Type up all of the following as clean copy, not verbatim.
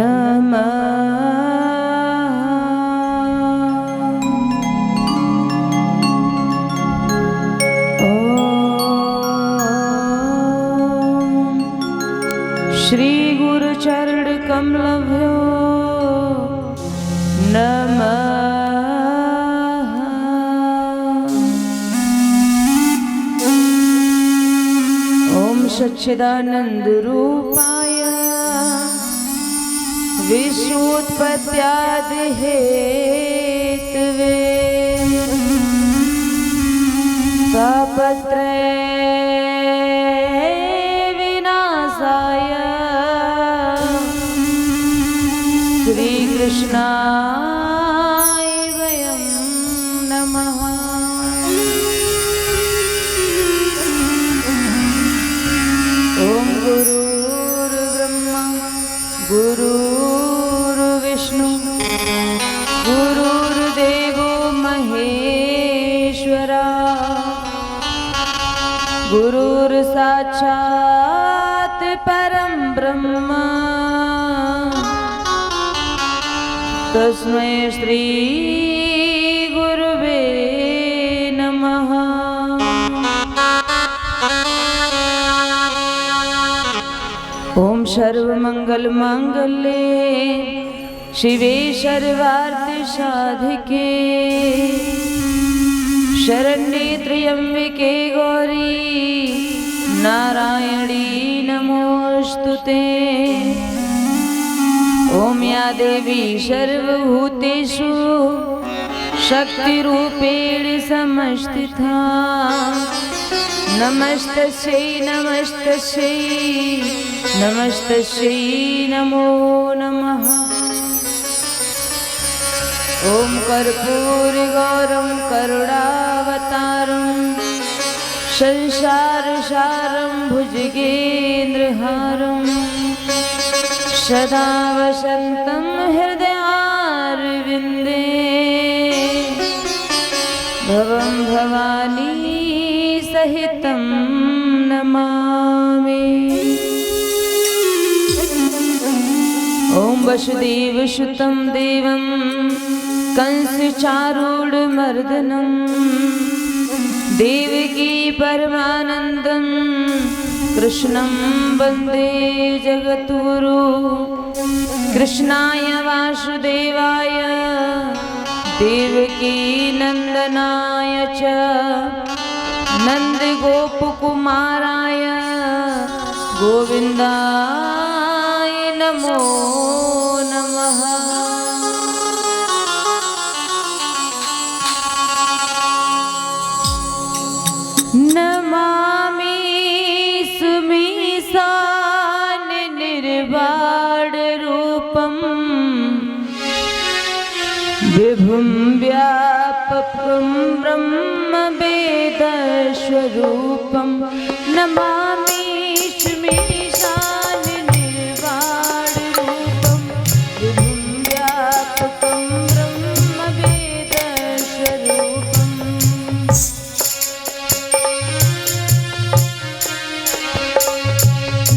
नमः। श्री गुरु चरण कमलभ्यो नमः। ओम सच्चिदानंद रूपाय विश्वोत्पत्त्यादि हेतवे तापत्रय श्री कृष्णाय वयं नमः। ओम गुरुर्ब्रह्मा गुरुर्विष्णु गुरुर्देवो महेश्वरा गुरुर्साक्षात् परं ब्रह्म तस्मै श्री गुरुवे नमः। ओम सर्वमंगल मांगल्ये शिवे सर्वार्थ साधिके शरण्ये त्र्यंबके गौरी नारायणी नमोस्तुते। ओम या देवी सर्वभूतेषु शक्तिरूपेण समस्थिता नमस्तस्यै नमस्तस्यै नमस्तस्यै नमो नमः। ओम कर्पूरगौरं करुणावतारं संसारसारं भुजगेन्द्रहारं सदा वसन्तं हृदयारविन्दे भवं भवानी सहितं नमामि। ओम वसुदेवसुतं देवं कंसचारूढमर्दनं देवकी परमानन्दं कृष्णं वन्दे जगद्गुरु। कृष्णाय वासुदेवाय देवकी नन्दनाय च नन्दगोपकुमाराय गोविन्दाय नमो नमः। नमामि सुमीशान निर्वाण रूपं विभुं व्यापकं ब्रह्मवेदस्वरूपं नमामि सुमीशान निर्वाण रूपं विभुं व्यापकं ब्रह्मवेदस्वरूपं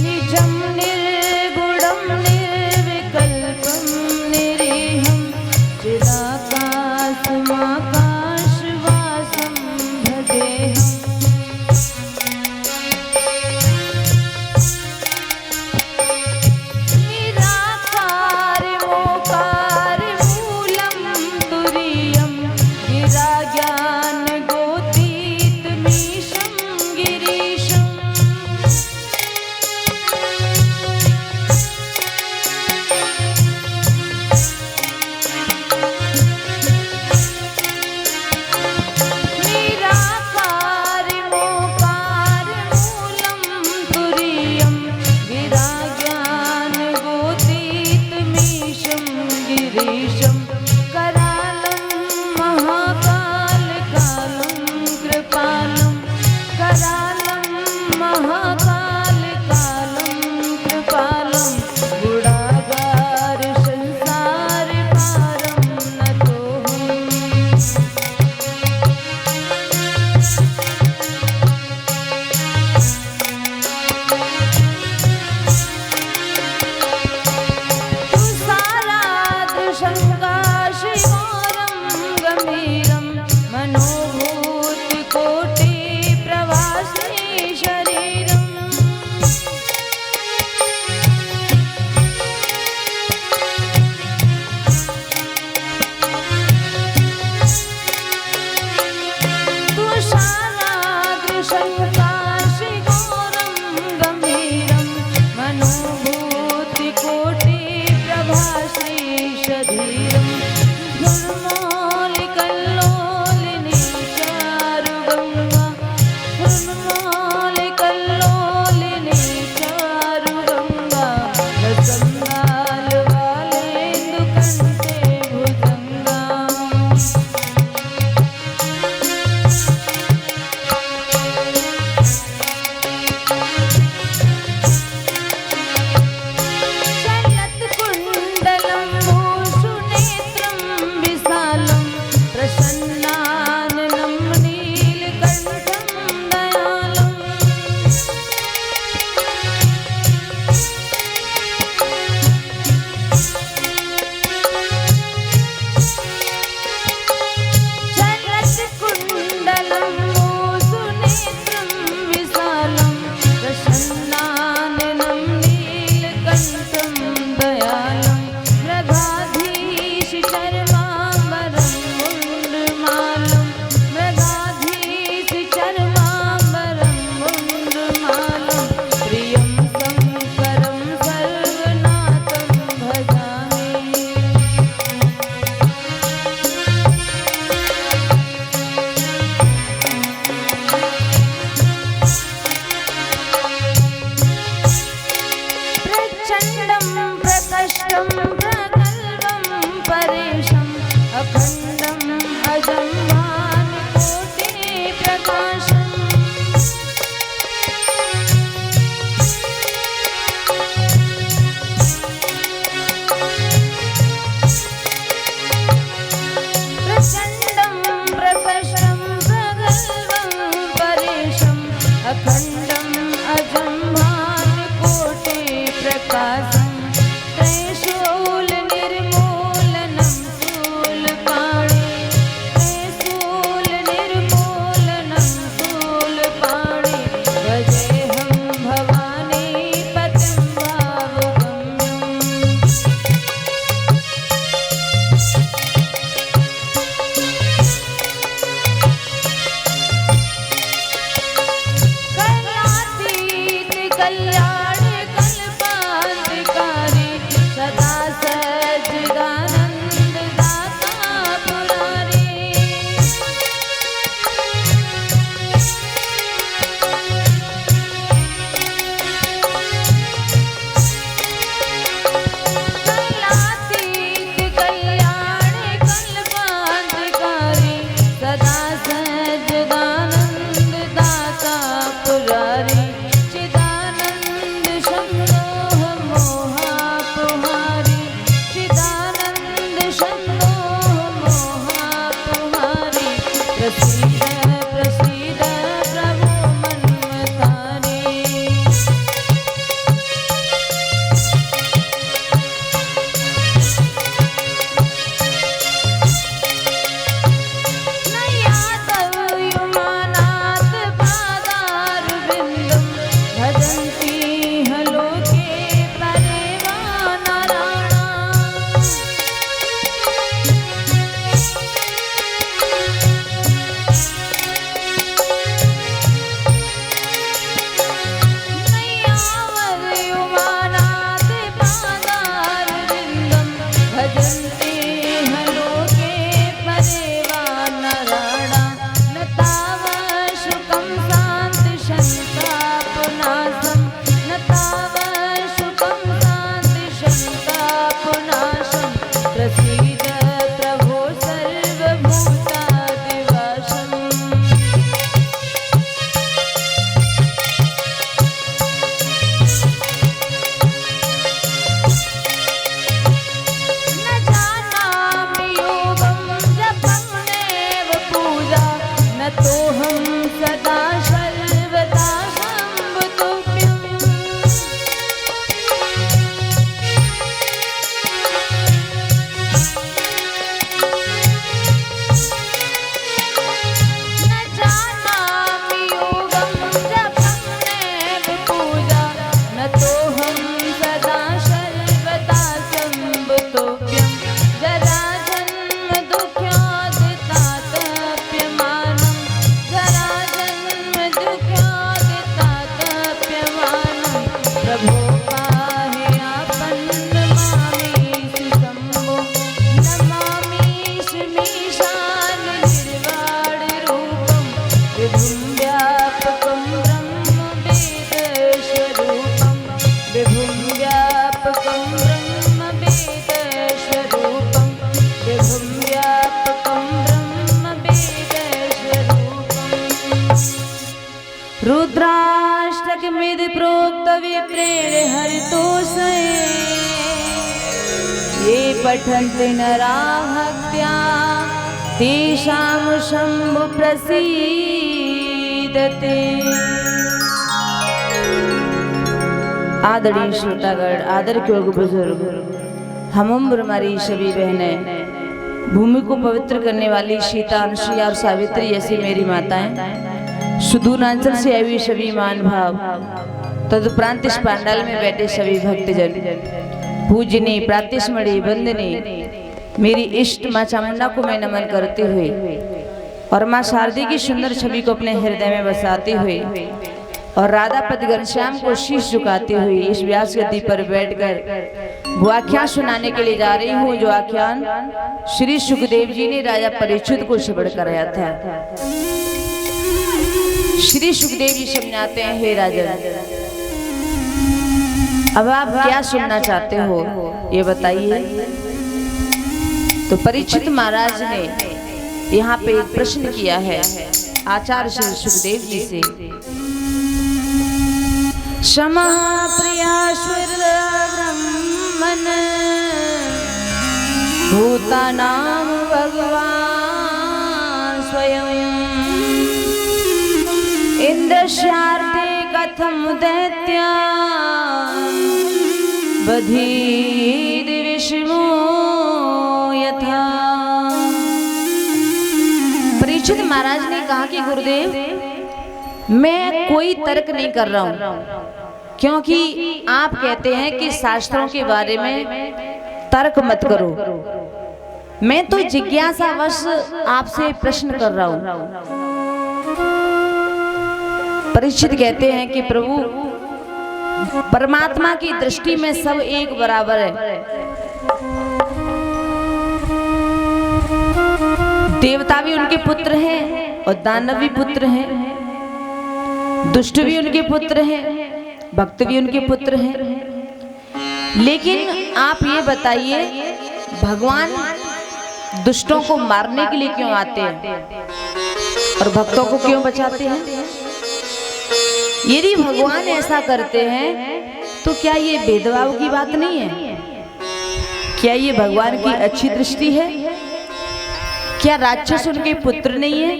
निजं निर्गुणं निर्विकल्पं निरीहं चिदाकाशमाकाशवासं भजेऽहम्। भजन्ते हलोके परेवा नराणा न तावशुकं शान्ति शन्तापनाशं न तावशुकं शान्ति शन्तापनाशं प्रसीद प्रभो सर्वभूतादिवासम्। तोहं सदा सर्वदा शम्भुतुभ्यम्। न जानामि योगं जपं नैव पूजा न तोहं सदा सर्वदा शम्भुतुभ्यम्। जराजन्म दुःख्यादितातप्यमानम् प्रभो पाहि आपन्नमामीशु शम्भो नमामीशमीशाननिर्वाणरूपं विभुं व्यापकं ब्रह्मवेदस्वरूपं विभुं व्यापकं ब्रह्मवेदस्वरूपं विभुं व्यापकं ब्रह्मवेदस्वरूपम्। रुद्राष्टकमिद प्रोक्त विप्रेण हरितोषये ये पठन्ति नराः भक्त्या तेषां शम्भु प्रसीदते। आदरणीय श्रोतागण, आदर के योग बुजुर्ग, हम उम्र हमारी सभी बहनें, भूमि को पवित्र करने वाली सीता, अनुसुईया और सावित्री ऐसी मेरी माताएं, सुदूरांचल से आए हुए सभी मान भाव, तदुपरांत इस पांडाल में बैठे सभी भक्तजन, पूजनी प्रातिस्मृति वंदनी मेरी इष्ट माँ चामुंडा को मैं नमन करते हुए और माँ शारदे की सुंदर छवि को अपने हृदय में बसाते हुए और राधा पद घनश्याम को शीश झुकाते हुए इस व्यास गद्दी पर बैठकर वो आख्यान सुनाने के लिए जा रही हूँ, जो आख्यान श्री सुखदेव जी ने राजा परीक्षित को श्रवण कराया था। श्री सुखदेव जी समझाते हैं, हे राजन, अब आप क्या सुनना चाहते हो ये बताइए। तो परीक्षित महाराज ने यहाँ पे एक प्रश्न किया है आचार्य श्री सुखदेव जी से। क्षमा प्रिया ब्रह्मन भूतानां भगवान स्वयं इंद्रस्यार्थे कथम दैत्या बधीद विष्णु यथा। परीक्षित महाराज ने कहा कि गुरुदेव, मैं कोई तर्क नहीं कर रहा हूं, क्योंकि आप कहते हैं कि शास्त्रों के बारे में तर्क मत करो। मैं तो जिज्ञासावश आपसे प्रश्न कर रहा हूं। परीक्षित कहते हैं कि प्रभु, परमात्मा की दृष्टि में सब एक बराबर है। देवता भी उनके पुत्र हैं और दानव भी पुत्र हैं, दुष्ट भी उनके पुत्र हैं, भक्त भी उनके पुत्र हैं। लेकिन आप ये बताइए, भगवान दुष्टों को मारने के लिए क्यों आते हैं और भक्तों को क्यों बचाते हैं? यदि भगवान ऐसा करते हैं तो क्या ये भेदभाव की बात नहीं है? क्या ये भगवान की अच्छी दृष्टि है? क्या राक्षस उनके पुत्र नहीं है?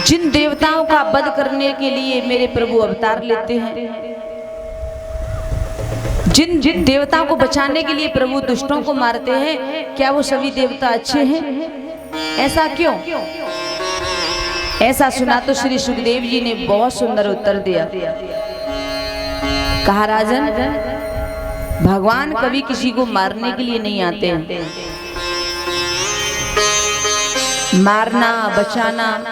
जिन देवताओं का वध करने के लिए मेरे प्रभु अवतार लेते हैं, जिन देवताओं को बचाने के लिए प्रभु दुष्टों को मारते हैं, क्या वो सभी देवता अच्छे हैं? ऐसा क्यों? ऐसा सुना तो श्री सुखदेव जी ने बहुत सुंदर उत्तर दिया। कहा, राजन, भगवान कभी किसी को मारने के लिए नहीं आते हैं। मारना, बचाना,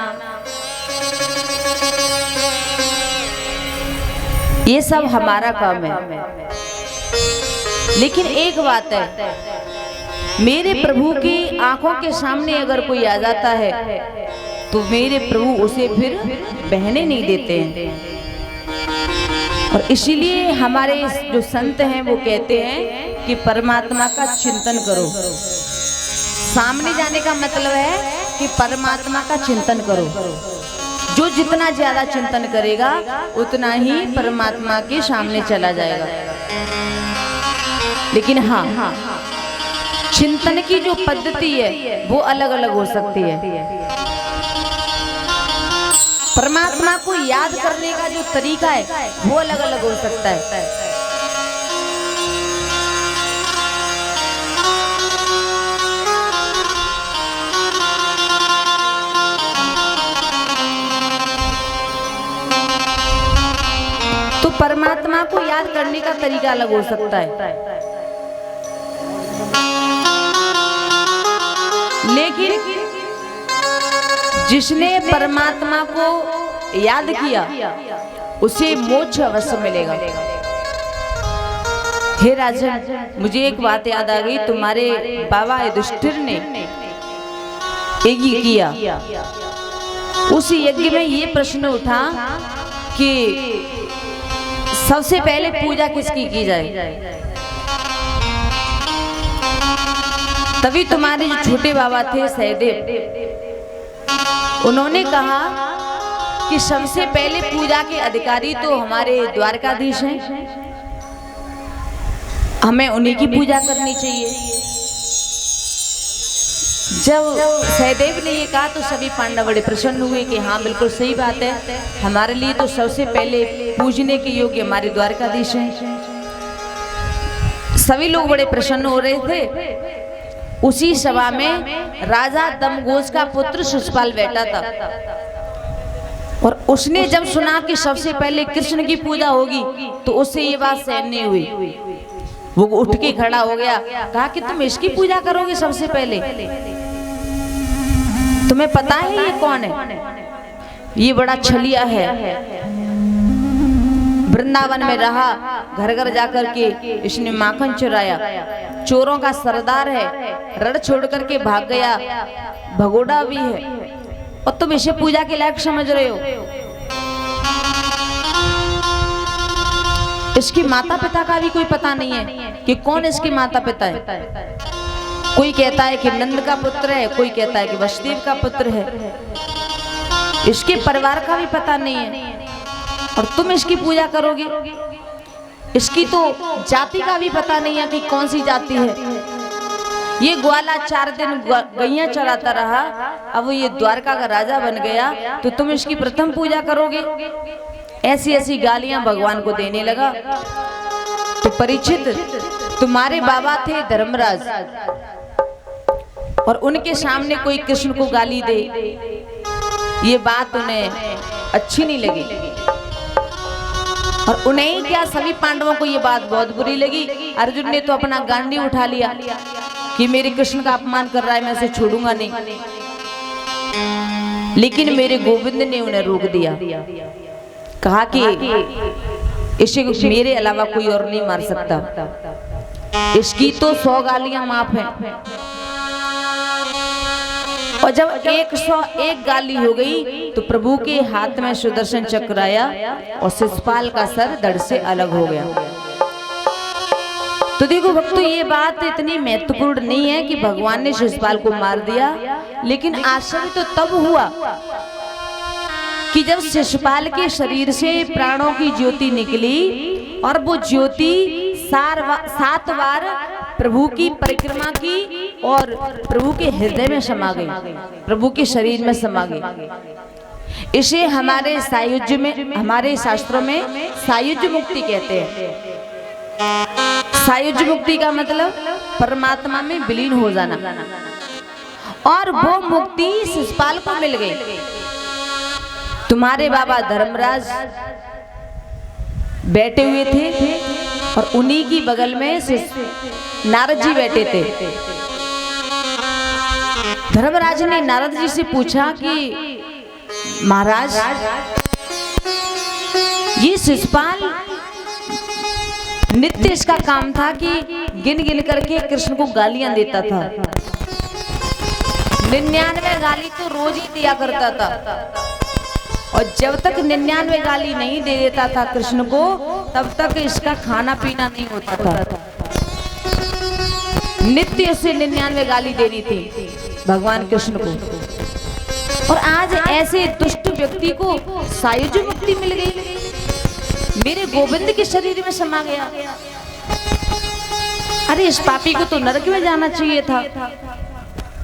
ये सब हमारा काम है। लेकिन एक बात है, मेरे प्रभु की आंखों के सामने अगर कोई आ जाता है तो मेरे प्रभु उसे फिर बहने नहीं देते हैं। और इसीलिए हमारे जो संत हैं वो कहते हैं कि परमात्मा का चिंतन करो। सामने जाने का मतलब है कि परमात्मा का चिंतन करो। जो जितना ज्यादा चिंतन करेगा उतना ही परमात्मा के सामने चला जाएगा। लेकिन हाँ, चिंतन की जो पद्धति है वो अलग अलग हो सकती है। परमात्मा को याद करने का जो तरीका है वो अलग अलग हो सकता है। तो परमात्मा को याद करने का तरीका अलग हो सकता है। लेकिन जिसने परमात्मा को याद किया उसे मोक्ष अवश्य मिलेगा। हे राजन, मुझे एक बात याद आ गई। तुम्हारे बाबा युधिष्ठिर ने यज्ञ किया। उस यज्ञ में ये प्रश्न उठा कि सबसे पहले पूजा किसकी की जाए। तभी तुम्हारे जो छोटे बाबा थे सहदेव, उन्होंने कहा कि सबसे पहले पूजा के अधिकारी तो हमारे द्वारकाधीश हैं, हमें उन्हीं की पूजा करनी चाहिए। जब सहदेव ने ये कहा तो सभी पांडव बड़े प्रसन्न हुए कि हाँ बिल्कुल सही बात है, हमारे लिए तो सबसे पहले पूजने के योग्य हमारे द्वारकाधीश हैं। सभी लोग बड़े प्रसन्न हो रहे थे। उसी सभा में राजा दमघोष का पुत्र शिशुपाल बैठा था और उसने जब सुना कि सबसे पहले कृष्ण की पूजा होगी तो उससे ये बात सहन नहीं हुई। वो उठ के खड़ा हो गया, कहा कि तुम इसकी पूजा करोगे सबसे पहले? तुम्हें पता है ये कौन है? ये बड़ा छलिया है, वृंदावन में रहा, घर घर जाकर के इसने माखन चुराया, चोरों का सरदार है, रण छोड़ करके भाग गया, भगोड़ा भी है, और तुम इसे पूजा के लायक समझ रहे हो। इसकी माता पिता का भी कोई पता नहीं है कि कौन इसके माता पिता है। कोई कहता है कि नंद का पुत्र है, कोई कहता है कि वसुदेव का पुत्र है। इसके परिवार का भी पता नहीं है और तुम इसकी पूजा करोगे। इसकी तो जाति का भी पता नहीं है कि कौन सी जाति है। ये ग्वाला 4 दिन गैया चराता रहा, अब वो ये द्वारका का राजा बन गया, तो तुम इसकी प्रथम पूजा करोगे। ऐसी ऐसी गालियां भगवान को देने लगा। तो परीक्षित, तुम्हारे बाबा थे धर्मराज और उनके सामने कोई कृष्ण को गाली दे, ये बात उन्हें अच्छी नहीं लगी। और उन्हें ही क्या, सभी पांडवों को ये बात बहुत बुरी लगी। अर्जुन ने तो अपना गांडी उठा लिया कि मेरे कृष्ण का अपमान कर रहा है, मैं उसे छोड़ूंगा नहीं। लेकिन मेरे गोविंद ने उन्हें रोक दिया, कहा कि इसे मेरे अलावा कोई और नहीं मार सकता, इसकी तो 100 गालियां माफ हैं। और जब 101 गाली हो गई तो प्रभु के हाथ में सुदर्शन चक्र आया और शिशुपाल का सर धड़ से अलग हो गया। तो देखो भक्तों, ये बात इतनी महत्वपूर्ण नहीं है कि भगवान ने शिशुपाल को मार दिया, लेकिन आश्चर्य तो तब हुआ कि जब शिशुपाल के शरीर से प्राणों की ज्योति निकली और वो ज्योति 7 बार प्रभु की परिक्रमा की और प्रभु के हृदय में समा गई, प्रभु के शरीर में समा गई। इसे हमारे सायुज्य में, हमारे शास्त्रों में सायुज्य मुक्ति कहते हैं। सायुज्य मुक्ति का मतलब परमात्मा में विलीन हो जाना, और वो मुक्ति शिशुपाल को मिल गई। तुम्हारे बाबा धर्मराज बैठे हुए थे और उन्हीं की बगल में नारद जी बैठे थे। धर्मराज ने नारद जी से पूछा कि महाराज, ये शिशुपाल नित्य इसका काम था कि गिन गिन करके कृष्ण को गालियां देता था। 99 गाली तो रोज ही दिया करता था, और जब तक 99 गाली नहीं दे देता था कृष्ण को, तब तक इसका खाना पीना नहीं होता था। नित्य से 99 गाली देनी थी भगवान कृष्ण को। और आज ऐसे दुष्ट व्यक्ति को सायुज मुक्ति मिल गई, मेरे गोविंद के शरीर में समा गया। अरे इस पापी को तो नरक में जाना चाहिए था।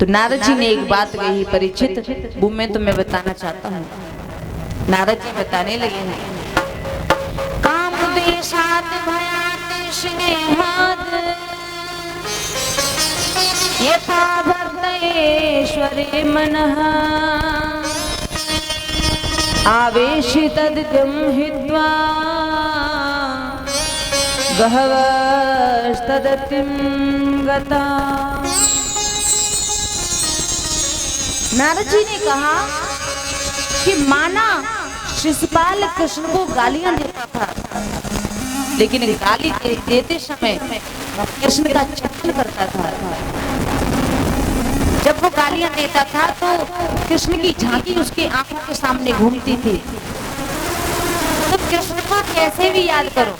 तो नारद जी ने एक बात कही, परीक्षित वो मैं तुम्हें बताना चाहता हूँ। नारद जी बताने लगे हैं, काम देशात भयात स्नेहाद यथा भक्तेश्वरे मनः आवेशितदित्यं हित्वा बहवस्तदतिं गता। नारद जी ने कहा कि माना शिशुपाल कृष्ण को गालियां देता था, लेकिन गाली देते समय कृष्ण का चिंतन करता था। जब वो गालियां देता था तो कृष्ण की झांकी उसकी आंखों के सामने घूमती थी। तो कृष्ण को कैसे भी याद करो,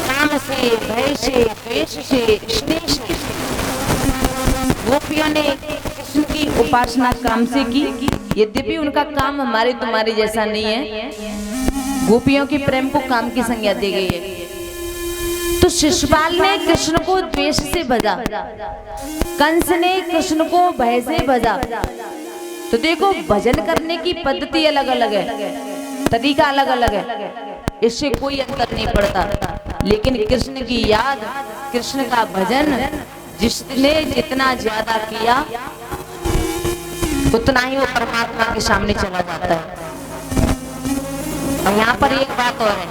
काम से, भय से, द्वेष से, स्नेह से। गोपियों ने कृष्ण की उपासना काम से की, यद्यपि उनका काम हमारे तुम्हारे जैसा नहीं है। गोपियों के प्रेम को काम की संज्ञा दी गई है। तो शिशुपाल ने कृष्ण को द्वेष से भजा, कंस ने कृष्ण को भय से भजा। तो देखो भजन करने की पद्धति अलग अलग है, तरीका अलग अलग है, इससे कोई अंतर नहीं पड़ता। लेकिन कृष्ण की याद, कृष्ण का भजन जिसने जितना ज्यादा किया उतना ही वो परमात्मा के सामने चला जाता है। और यहाँ पर एक बात और है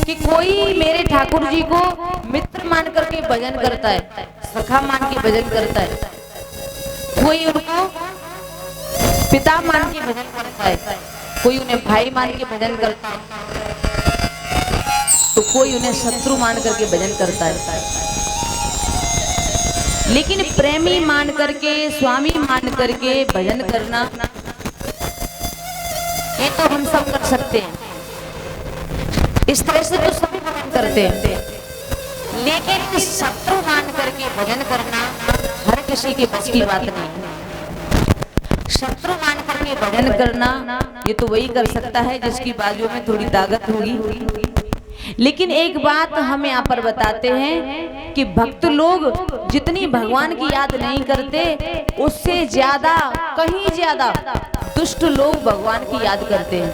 कि कोई मेरे ठाकुर जी को मित्र मान करके भजन करता है, सखा मान के भजन करता है, कोई उनको पिता मान के भजन करता है, कोई उन्हें भाई मान के भजन करता है, तो कोई उन्हें शत्रु मान करके भजन करता है। लेकिन प्रेमी मान करके, स्वामी मान करके भजन करना, ये तो हम सब कर सकते हैं। इस तरह से तो सभी भजन करते हैं, लेकिन शत्रु मान करके भजन करना हर किसी के बस की बात नहीं। शत्रु मान करके भजन करना ये तो वही कर सकता है जिसकी बाजू में थोड़ी ताकत होगी। लेकिन एक बात हम यहाँ पर बताते हैं कि भक्त लोग जितनी भगवान की याद नहीं करते, उससे ज्यादा, कहीं ज्यादा दुष्ट लोग भगवान की याद करते हैं।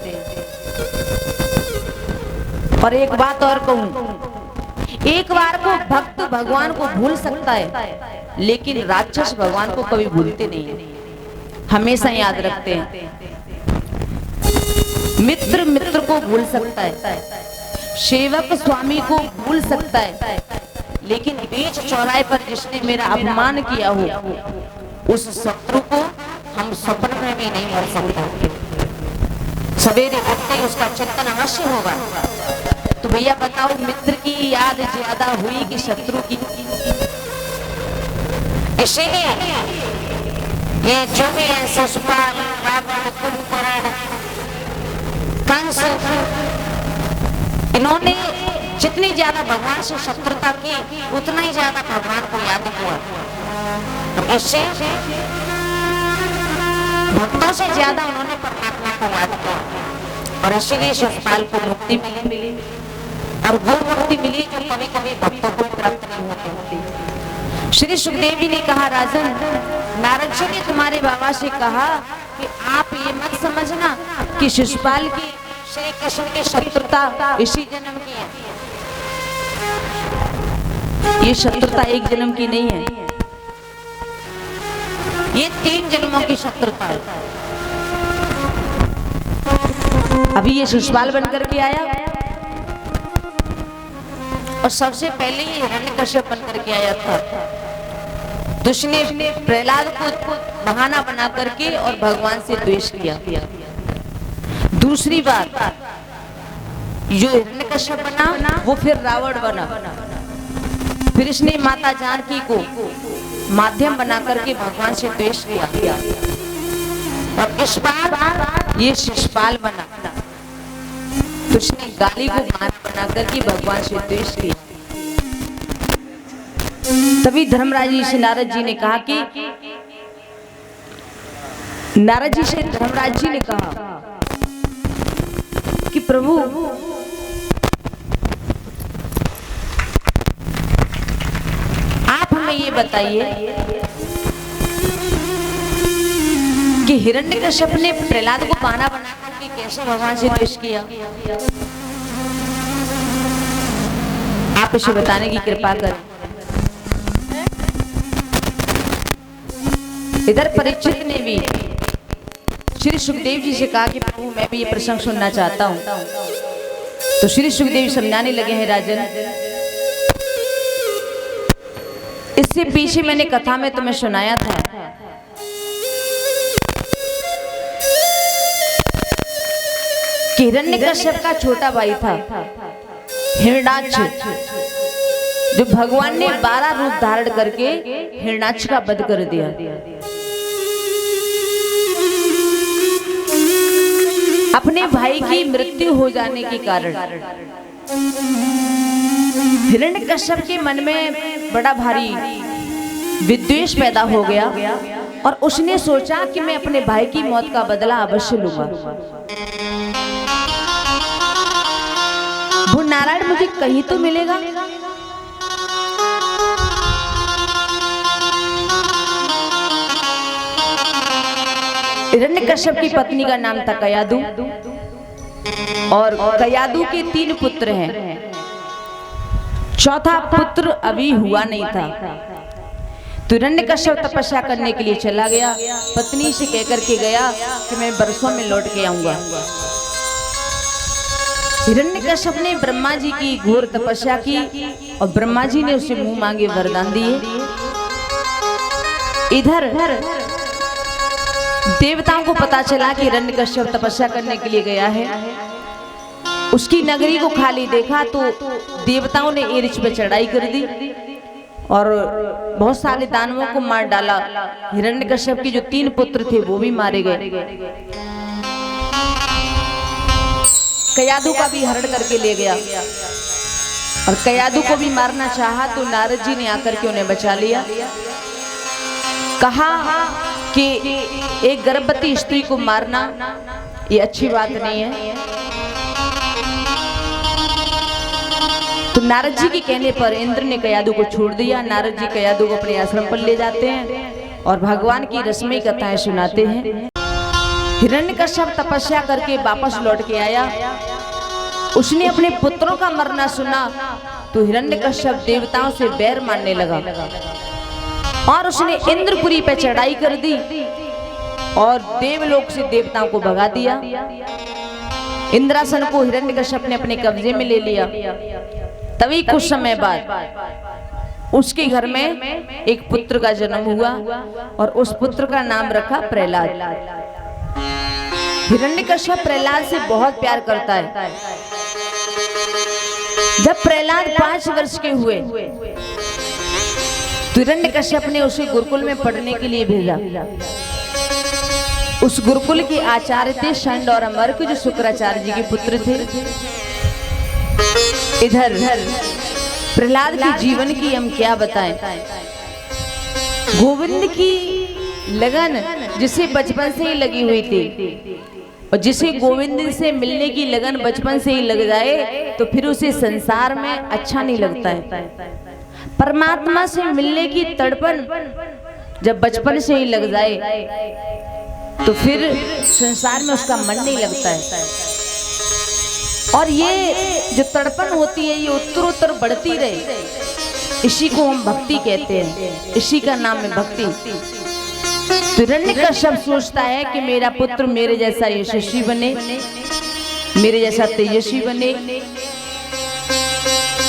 और एक बात और कहूं, एक बार को भक्त भगवान को भूल सकता है, लेकिन राक्षस भगवान को कभी भूलते नहीं है, हमेशा याद रखते हैं। मित्र मित्र को भूल सकता है, सेवक स्वामी को भूल सकता है, लेकिन बीच चौराहे पर जिसने मेरा अपमान किया हो, उस शत्रु को हम स्वप्न में भी नहीं भूल सकते। सवेरे उठते ही उसका चिंतन अवश्य होगा। तो भैया बताओ, मित्र की याद ज्यादा हुई कि शत्रु की? इसीलिए ये जो भी है शिशुपाल, रावण, कुंभकर्ण, कंस, इन्होंने जितनी ज्यादा भगवान से शत्रुता की, उतना ही ज्यादा भगवान को याद हुआ। तो इससे भक्तों से ज्यादा उन्होंने परमात्मा को याद किया, और इसीलिए शिशुपाल को मुक्ति मिली। और वो मुक्ति मिली जो कभी कभी भक्तों को प्राप्त नहीं होती। श्री सुखदेव जी ने कहा, राजन, नारद जी ने तुम्हारे बाबा से कहा कि आप ये मत समझना कि शिशुपाल की श्री कृष्ण की शत्रुता इसी जन्म की है। ये शत्रुता एक जन्म की नहीं है, ये 3 जन्मों की शत्रुता है। अभी ये शिशुपाल बनकर के आया, और सबसे पहले ये हिरण्यकश्यप बनकर के आया था। तो उसने प्रहलाद को बहाना बना करके और भगवान से द्वेष किया। दूसरी बात, जो हिरण्यकश्यप बना वो फिर रावण बना। फिर इसने माता जानकी को माध्यम बनाकर के भगवान से द्वेष किया और इस बार ये शिशुपाल बना, तो उसने गाली को मान बनाकर के भगवान से द्वेष किया। तभी धर्मराज जी से नारद जी ने कहा कि नारद जी से धर्मराज जी ने कहा कि प्रभु आप हमें ये बताइए कि हिरण्यकश्यप ने प्रहलाद को बहाना बना करके कैसे भगवान से द्वेष किया। आप इसे बताने की कृपा करें। इधर परीक्षित ने भी श्री सुखदेव जी से कहा कि प्रभु मैं भी ये प्रसंग सुनना चाहता हूँ। तो श्री सुखदेव समझाने लगे हैं, राजन इससे पीछे मैंने कथा में तुम्हें सुनाया था कि हिरण्यकश्यप का छोटा भाई था हिरण्याक्ष, जो भगवान ने 12 रूप धारण करके हिरण्याक्ष का वध कर दिया। अपने भाई की मृत्यु हो जाने के कारण हिरण्यकश्यप के मन में बड़ा भारी विद्वेष पैदा हो गया और उसने सोचा कि मैं अपने भाई की मौत का बदला अवश्य लूंगा। वो नारायण मुझे कहीं तो मिलेगा। हिरण्यकश्यप की पत्नी का नाम था कयादु और कयादु के 3 पुत्र हैं। चौथा पुत्र अभी हुआ नहीं था। तो हिरण्यकश्यप तपस्या करने के लिए चला गया। पत्नी से कहकर के गया कि मैं बरसों में लौट के आऊंगा। हिरण्यकश्यप ने ब्रह्मा जी की घोर तपस्या की और ब्रह्मा जी ने उसे मुंह मांगे वरदान दिए। इधर देवताओं को पता चला कि हिरण्यकश्यप तपस्या करने के लिए गया है। उसकी नगरी को खाली देखा तो देवताओं ने एरिच पे चढ़ाई कर दी और बहुत सारे दानवों को मार डाला। हिरण्यकश्यप के जो 3 पुत्र थे वो भी मारे गए। कयादु का भी हरण करके ले गया और कयादु को भी मारना चाहा तो नारद जी ने आकर के उन्हें बचा लिया। कहा कि एक गर्भवती स्त्री को मारना ये अच्छी बात नहीं है। तो नारद जी के कहने पर इंद्र ने कयादु को छोड़ दिया। नारद जी कयादु को अपने आश्रम पर ले जाते हैं और भगवान की रसमयी कथाएं सुनाते हैं। हिरण्यकश्यप तपस्या करके वापस लौट के आया। उसने अपने पुत्रों का मरना सुना तो हिरण्यकश्यप देवताओं से बैर मानने लगा और उसने इंद्रपुरी पे चढ़ाई कर दी और देवलोक से देवताओं को भगा दिया। इंद्रासन को हिरण्यकश्यप ने अपने कब्जे में ले लिया। तभी कुछ समय बाद उसके घर में एक पुत्र का जन्म हुआ और उस पुत्र का नाम रखा प्रहलाद। हिरण्यकश्यप प्रहलाद से बहुत प्यार करता है। जब प्रहलाद 5 वर्ष के हुए तो हिरण्यकश्यप ने उसे गुरुकुल में पढ़ने के लिए भेजा। उस गुरुकुल के आचार्य थे षंड और अमर्क, जो शुक्राचार्य जी के पुत्र थे। इधर प्रहलाद के जीवन की हम क्या बताएं। गोविंद की लगन जिसे बचपन से ही लगी हुई थी और जिसे गोविंद से मिलने की लगन बचपन से ही लग जाए तो फिर उसे संसार में अच्छा नहीं लगता है। परमात्मा से मिलने की तड़पन जब बचपन से ही लग जाए तो फिर संसार में उसका मन नहीं लगता है। और ये जो तड़पन होती है ये उत्तरोत्तर बढ़ती रहे, इसी को हम भक्ति कहते हैं। इसी का नाम है भक्ति। तो हिरण्यकश्यप सोचता है कि मेरा पुत्र मेरे जैसा यशस्वी बने, मेरे जैसा तेजस्वी बने,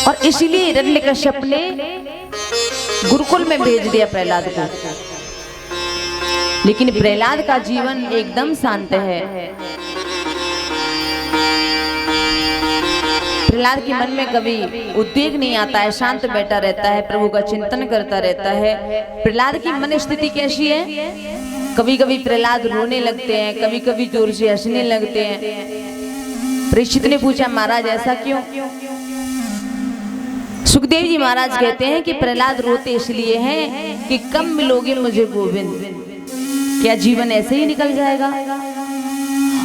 और इसलिए हिरण्यकश्यप ने गुरुकुल में भेज दिया प्रहलाद को। लेकिन प्रहलाद का जीवन एकदम शांत है। प्रहलाद के मन में कभी उद्वेग नहीं आता है, शांत बैठा रहता है, प्रभु का चिंतन करता रहता है। प्रहलाद की मन स्थिति कैसी है? कभी कभी प्रहलाद रोने लगते हैं, कभी कभी जोर से हंसने लगते हैं। परीक्षित ने पूछा, महाराज ऐसा क्यों? सुखदेव जी महाराज कहते हैं कि प्रहलाद रोते इसलिए हैं कि कब मिलोगे मुझे गोविंद, क्या जीवन ऐसे ही निकल जाएगा?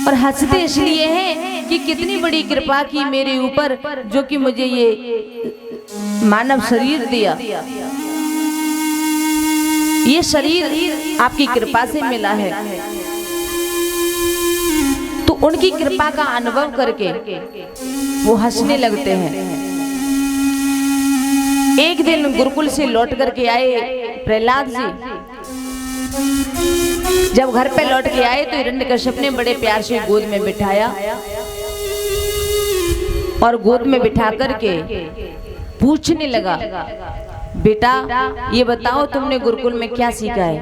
और हंसते इसलिए हैं कि कितनी बड़ी कृपा की मेरे ऊपर, जो कि मुझे ये मानव शरीर दिया। ये शरीर आपकी कृपा से मिला है, तो उनकी कृपा का अनुभव करके वो हंसने लगते हैं। एक दिन गुरुकुल से लौट करके आए प्रहलाद जी। जब घर पे लौट के आए तो हिरण्यकश्यप ने बड़े प्यार से गोद में बिठाया और गोद में बिठा करके पूछने लगा, बेटा ये बताओ तुमने गुरुकुल में क्या सीखा है,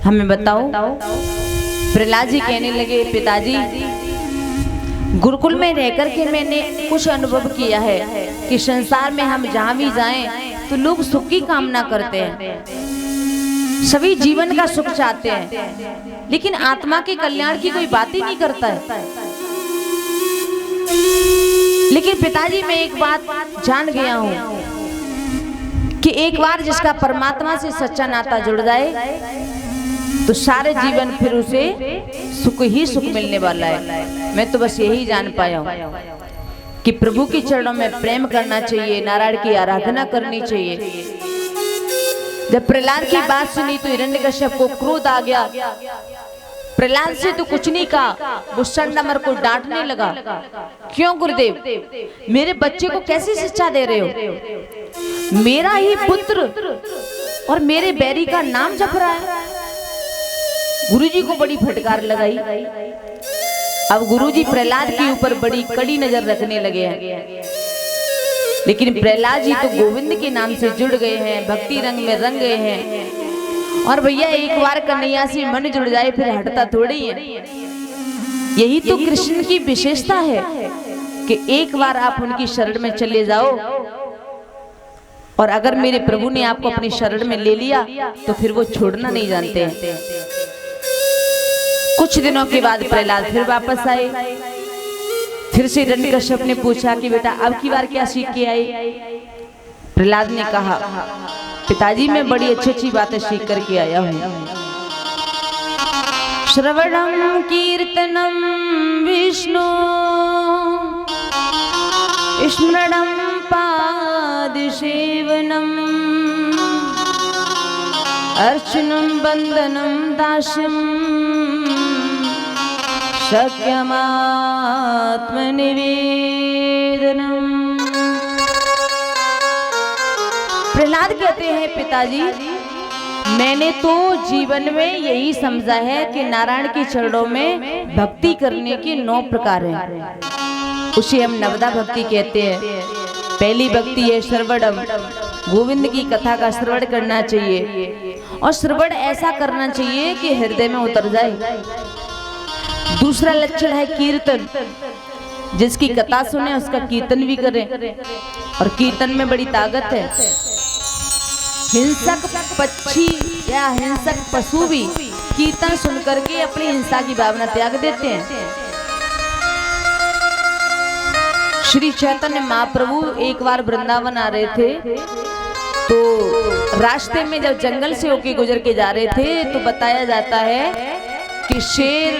हमें बताओ। प्रहलाद जी कहने लगे, पिताजी गुरुकुल में रहकर के मैंने कुछ अनुभव किया है कि संसार में हम जहाँ भी जाएं तो लोग सुख की कामना करते हैं, सभी जीवन का सुख चाहते हैं, लेकिन आत्मा के कल्याण की कोई बात ही नहीं करता है। लेकिन पिताजी मैं एक बात जान गया हूँ कि एक बार जिसका परमात्मा से सच्चा नाता जुड़ जाए तो सारे जीवन फिर उसे सुख ही सुख मिलने वाला है। मैं तो बस यही जान पाया हूँ कि प्रभु के चरणों में प्रेम करना चाहिए, नारायण की आराधना करनी चाहिए। जब प्रहलाद की बात सुनी तो हिरण्यकश्यप को क्रोध आ गया। प्रहलाद से तो कुछ नहीं कहा, वो संडमर को डांटने लगा, क्यों गुरुदेव मेरे बच्चे को कैसी शिक्षा दे रहे हो? मेरा ही पुत्र और मेरे बैरी का नाम जप रहा है। गुरुजी को बड़ी फटकार लगाई। अब गुरुजी प्रहलाद के ऊपर बड़ी कड़ी नजर रखने लगे हैं, लेकिन प्रहलाद जी तो गोविंद के नाम से जुड़ गए हैं, भक्ति रंग में रंग गए हैं। और भैया एक बार कन्हैया से मन जुड़ जाए फिर हटता थोड़ी है। यही तो कृष्ण की विशेषता है कि एक बार आप उनकी शरण में चले जाओ, और अगर मेरे प्रभु ने आपको अपनी शरण में ले लिया तो फिर वो छोड़ना नहीं जानते हैं। कुछ दिनों के बाद प्रहलाद फिर वापस आए। फिर से हिरण्यकश्यप ने पूछा कि बेटा अब की बार क्या सीख के आए? प्रहलाद ने कहा, पिताजी मैं बड़ी अच्छी अच्छी बातें सीख करके आया हूँ। श्रवणम कीर्तनम विष्णु स्मरणम पाद सेवनम अर्चनम बंदनम दास्यम शक्यमात्मनिवेदनम। प्रहलाद कहते हैं, पिताजी मैंने तो जीवन में यही समझा है कि नारायण के चरणों में भक्ति करने के 9 प्रकार हैं। उसे हम नवदा भक्ति कहते हैं। पहली भक्ति है श्रवणम, गोविंद की कथा का श्रवण करना चाहिए, और श्रवण ऐसा करना चाहिए कि हृदय में उतर जाए। दूसरा लक्षण है कीर्तन, जिसकी कथा सुने उसका कीर्तन भी करें, और कीर्तन में बड़ी ताकत है। हिंसक पक्षी या हिंसक पशु भी कीर्तन सुन करके अपनी हिंसा की भावना त्याग देते हैं। श्री चैतन्य महाप्रभु एक बार वृंदावन आ रहे थे, तो रास्ते में जब जंगल से होके गुजर के जा रहे थे तो बताया जाता है कि शेर,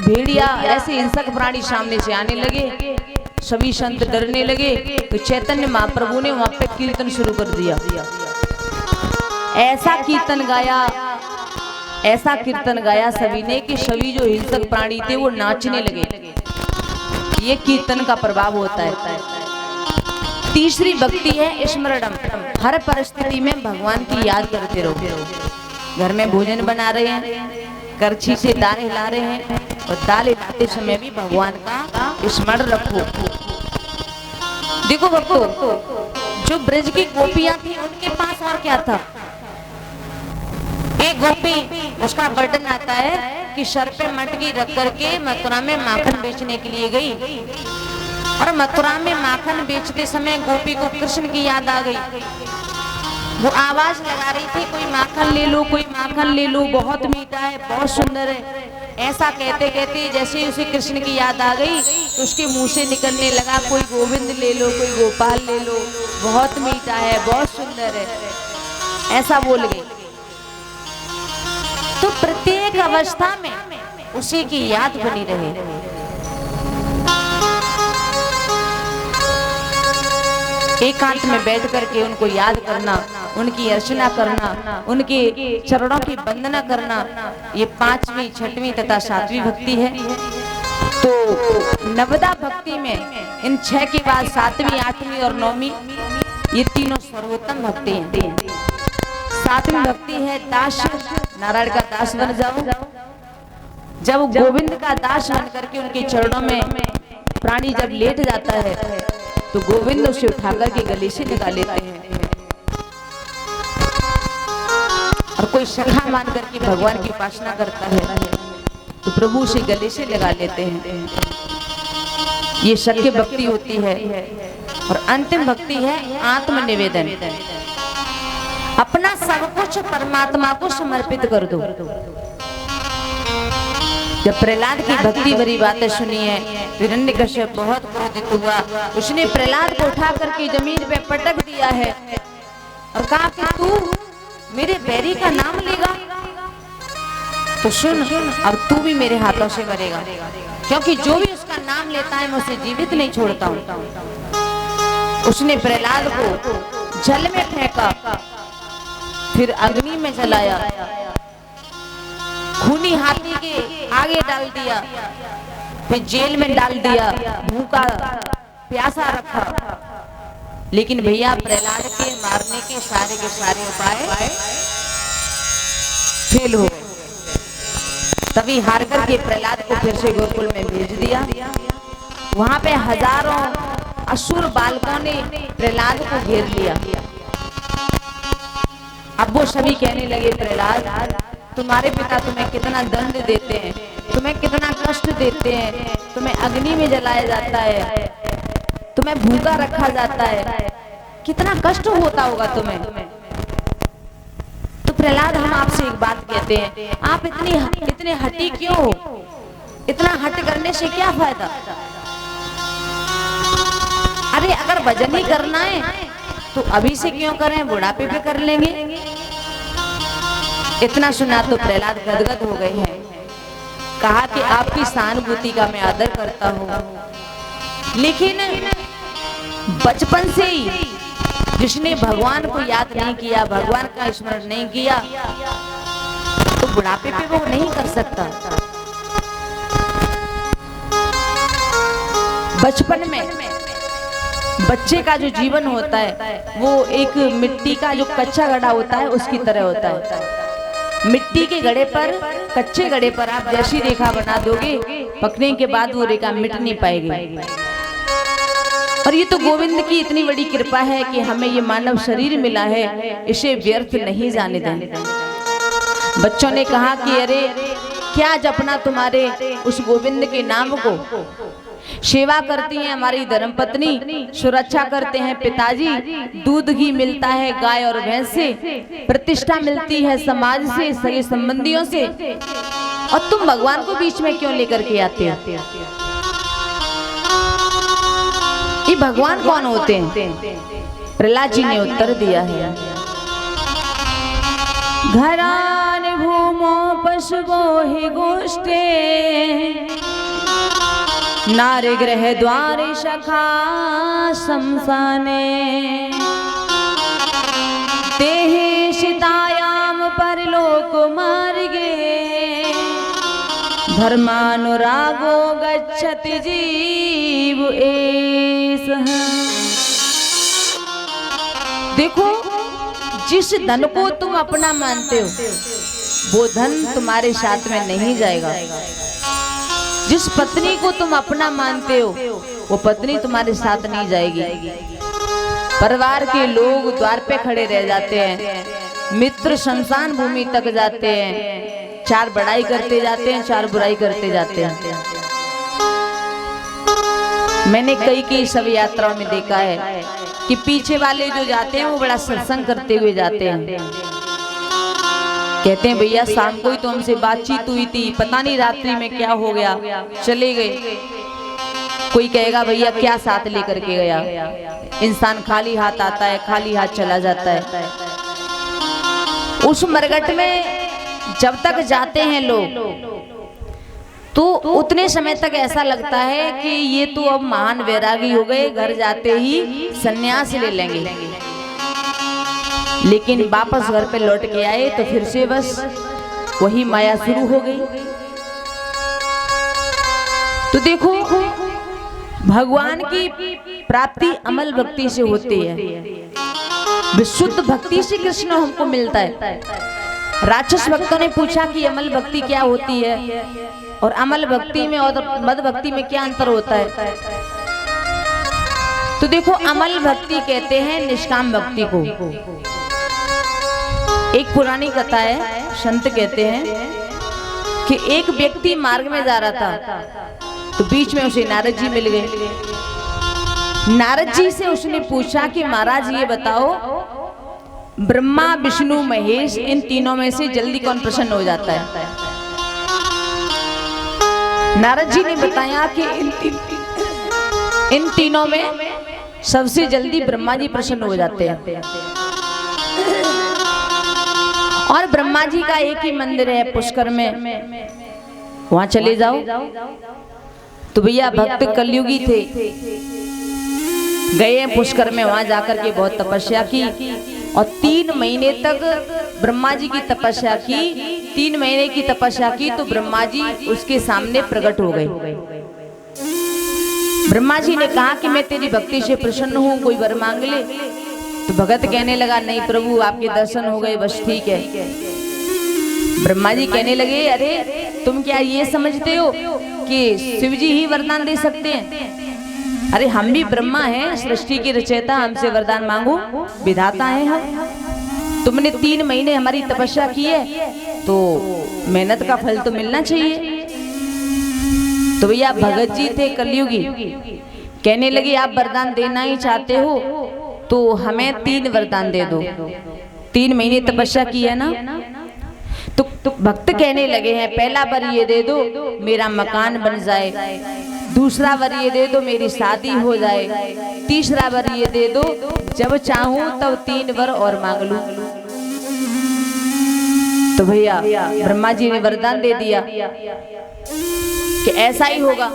भेड़िया ऐसे हिंसक प्राणी सामने से आने लगे। सभी संत डरने लगे, तो चैतन्य महाप्रभु ने वहां पे कीर्तन शुरू कर दिया। ऐसा कीर्तन गाया सभी ने कि सभी जो हिंसक प्राणी थे वो नाचने लगे। ये कीर्तन का प्रभाव होता है। तीसरी भक्ति है स्मरणम, हर परिस्थिति में भगवान की याद करते रहो। घर में भोजन बना रहे हैं, करछी से दाल हिला रहे हैं, और दाल हिलाते समय भी भगवान का स्मरण रखो। देखो भक्तों, जो ब्रज की गोपियां थी उनके पास और क्या था? एक गोपी, उसका वर्णन आता है कि सर पे मटकी रख करके मथुरा में माखन बेचने के लिए गई, और मथुरा में माखन बेचते समय गोपी को कृष्ण की याद आ गई। वो आवाज लगा रही थी, कोई माखन ले लो, कोई माखन ले लो, बहुत मीठा है, बहुत सुंदर है। ऐसा कहते कहते जैसे ही उसे कृष्ण की याद आ गई तो उसके मुंह से निकलने लगा, कोई गोविंद ले लो, कोई गोपाल ले लो, बहुत मीठा है, बहुत सुंदर है, ऐसा बोल गई। तो प्रत्येक अवस्था में उसी की याद बनी रहे। एकांत में बैठ करके उनको याद करना, उनकी अर्चना करना, उनके चरणों की वंदना करना, ये 5वीं, 6वीं तथा 7वीं भक्ति है। तो नवदा भक्ति में इन 6 के बाद 7वीं, 8वीं और 9वीं ये तीनों सर्वोत्तम भक्ति हैं। 7वीं भक्ति है दास, नारायण का दास बन जाओ। जब गोविंद का दास बन करके उनके चरणों में प्राणी जब लेट जाता है तो गोविंद उसे उठाकर के गले से लगा लेते हैं। और कोई सखा मान करके भगवान की उपासना करता है तो प्रभु उसे गले से लगा लेते हैं। ये सत्य भक्ति होती है। और अंतिम भक्ति है आत्मनिवेदन। अपना सब कुछ परमात्मा को समर्पित कर दो। जब प्रहलाद की भक्ति भरी बातें सुनी है, हिरण्यकश्यप बहुत क्रोधित हुआ। उसने प्रहलाद को उठा करके जमीन पे पटक दिया है और कहा कि तू मेरे बैरी का नाम लेगा तो सुन, अब तू भी मेरे हाथों से मरेगा, क्योंकि जो भी उसका नाम लेता है मैं उसे जीवित नहीं छोड़ता हूँ। उसने प्रहलाद को जल में फेंका, फिर अग्नि में जलाया, खूनी हाथी के आगे डाल दिया, फिर जेल में डाल दिया, भूखा प्यासा रखा। लेकिन भैया प्रहलाद के मारने के सारे उपाय फेल हो गए। तभी हार करके प्रहलाद को फिर से गोकुल में भेज दिया। वहां पे हजारों असुर बालकों ने प्रहलाद को घेर लिया। अब वो सभी कहने लगे, प्रहलाद तुम्हारे पिता तुम्हें कितना दंड देते हैं, तुम्हें कितना कष्ट देते हैं, तुम्हें अग्नि में जलाया जाता है, तुम्हें भूखा रखा जाता है, कितना कष्ट होता होगा तुम्हें। तो प्रहलाद हम आपसे एक बात कहते हैं, आप इतने हठी क्यों हो? इतना हट करने से क्या फायदा? अरे अगर भजन ही करना है तो अभी से क्यों करें, बुढ़ापे पे कर लेंगे। इतना सुना तो प्रहलाद गदगद हो गए हैं। कहा कि आपकी सहानुभूति का मैं आदर करता हूँ, लेकिन बचपन से ही जिसने भगवान को याद नहीं किया, भगवान का स्मरण नहीं किया, तो बुढ़ापे पे वो नहीं कर सकता। बचपन में बच्चे का जो जीवन होता है वो एक मिट्टी का जो कच्चा घड़ा होता है उसकी तरह होता है। मिट्टी के घड़े पर, कच्चे घड़े पर आप जैसी रेखा बना दोगे, पकने के बाद वो रेखा मिट नहीं पाएगी। और ये तो गोविंद की इतनी बड़ी कृपा है कि हमें ये मानव शरीर मिला है, इसे व्यर्थ नहीं जाने दें। बच्चों ने कहा कि अरे क्या जपना तुम्हारे उस गोविंद के नाम को। सेवा करती हैं हमारी धर्मपत्नी, सुरक्षा करते हैं पिताजी, दूध घी मिलता है गाय और भैंस से, प्रतिष्ठा मिलती है समाज से, सगे संबंधियों से, और तुम भगवान को बीच में क्यों लेकर के आते हो? ये भगवान कौन होते हैं? प्रहलाद जी ने उत्तर दिया है, घरान भूमो पशुवो हि गोष्ठे, नारी गृह द्वारे सखा शमशाने, तेहि सीतायाम परलोक मार्गे, धर्मानुरागो गच्छति जीव एषः। देखो, जिस धन को तुम अपना मानते हो वो धन तुम्हारे साथ में नहीं जाएगा। जिस पत्नी को तुम अपना मानते हो वो पत्नी तुम्हारे साथ नहीं जाएगी। परिवार के लोग द्वार पे खड़े रह जाते हैं, मित्र शमशान भूमि तक जाते हैं, 4 बड़ाई करते जाते हैं, 4 बुराई करते जाते हैं। मैंने कई सब यात्राओं में देखा है कि पीछे वाले जो जाते हैं वो बड़ा सत्संग करते हुए जाते हैं। कहते हैं भैया शाम को ही तो हमसे बातचीत हुई थी, पता नहीं रात्रि में क्या हो गया, चले गए। कोई कहेगा भैया क्या साथ लेकर के गया। इंसान खाली हाथ आता है, खाली हाथ चला जाता है। उस मरघट में जब तक जाते हैं लोग तो उतने समय तक ऐसा लगता है कि ये तो अब महान वैरागी हो गए, घर जाते ही सन्यास ले लेंगे। लेकिन वापस घर पे लौट के आए तो फिर से बस वही माया शुरू हो गई। तो देखो भगवान की प्राप्ति अमल भक्ति से होती है, विशुद्ध भक्ति से कृष्ण हमको मिलता है। राक्षस भक्तों ने पूछा कि अमल भक्ति क्या होती है और अमल भक्ति में और मद भक्ति में क्या अंतर होता है। तो देखो अमल भक्ति कहते हैं निष्काम भक्ति को। एक पुरानी कथा है, संत कहते हैं कि एक व्यक्ति मार्ग में जा रहा था तो बीच में उसे नारद जी मिल गए। नारद जी से उसने पूछा कि महाराज ये बताओ ब्रह्मा विष्णु महेश इन तीनों में से जल्दी कौन प्रसन्न हो जाता है। नारद जी ने बताया कि इन तीनों में सबसे जल्दी ब्रह्मा जी प्रसन्न हो जाते हैं। और ब्रह्मा जी का एक ही मंदिर है पुष्कर में, वहां चले जाओ। तो भैया भक्त कलयुगी थे, गए पुष्कर में, वहां जाकर के बहुत तपस्या की और 3 महीने तक ब्रह्मा जी की तपस्या की। 3 महीने की तपस्या की तो ब्रह्मा जी उसके सामने प्रकट हो गए। ब्रह्मा जी ने कहा कि मैं तेरी भक्ति से प्रसन्न हूँ, कोई वर मांग ले। तो भगत कहने लगा नहीं प्रभु आपके दर्शन हो गए, बस ठीक है। ब्रह्मा जी कहने लगे अरे तुम क्या ये समझते हो कि शिव जी ही वरदान दे सकते हैं? अरे हम भी ब्रह्मा हैं, सृष्टि की रचयिता, हमसे वरदान मांगो, विधाता हैं हम। तुमने 3 महीने हमारी तपस्या की है तो मेहनत का फल तो मिलना चाहिए। तो भैया भगत जी थे कलयुगी, कहने लगे आप वरदान देना ही चाहते हो तो हमें 3 वरदान दे दो। 3 महीने तपस्या की है ना। तो भक्त कहने लगे हैं पहला वर ये दे दो मेरा मकान बन जाए, दूसरा वर ये दे दो मेरी शादी हो जाए, तीसरा वर ये दे दो जब चाहूं तब 3 वर और मांग लूं। तो भैया ब्रह्मा जी ने वरदान दे दिया कि ऐसा ही होगा।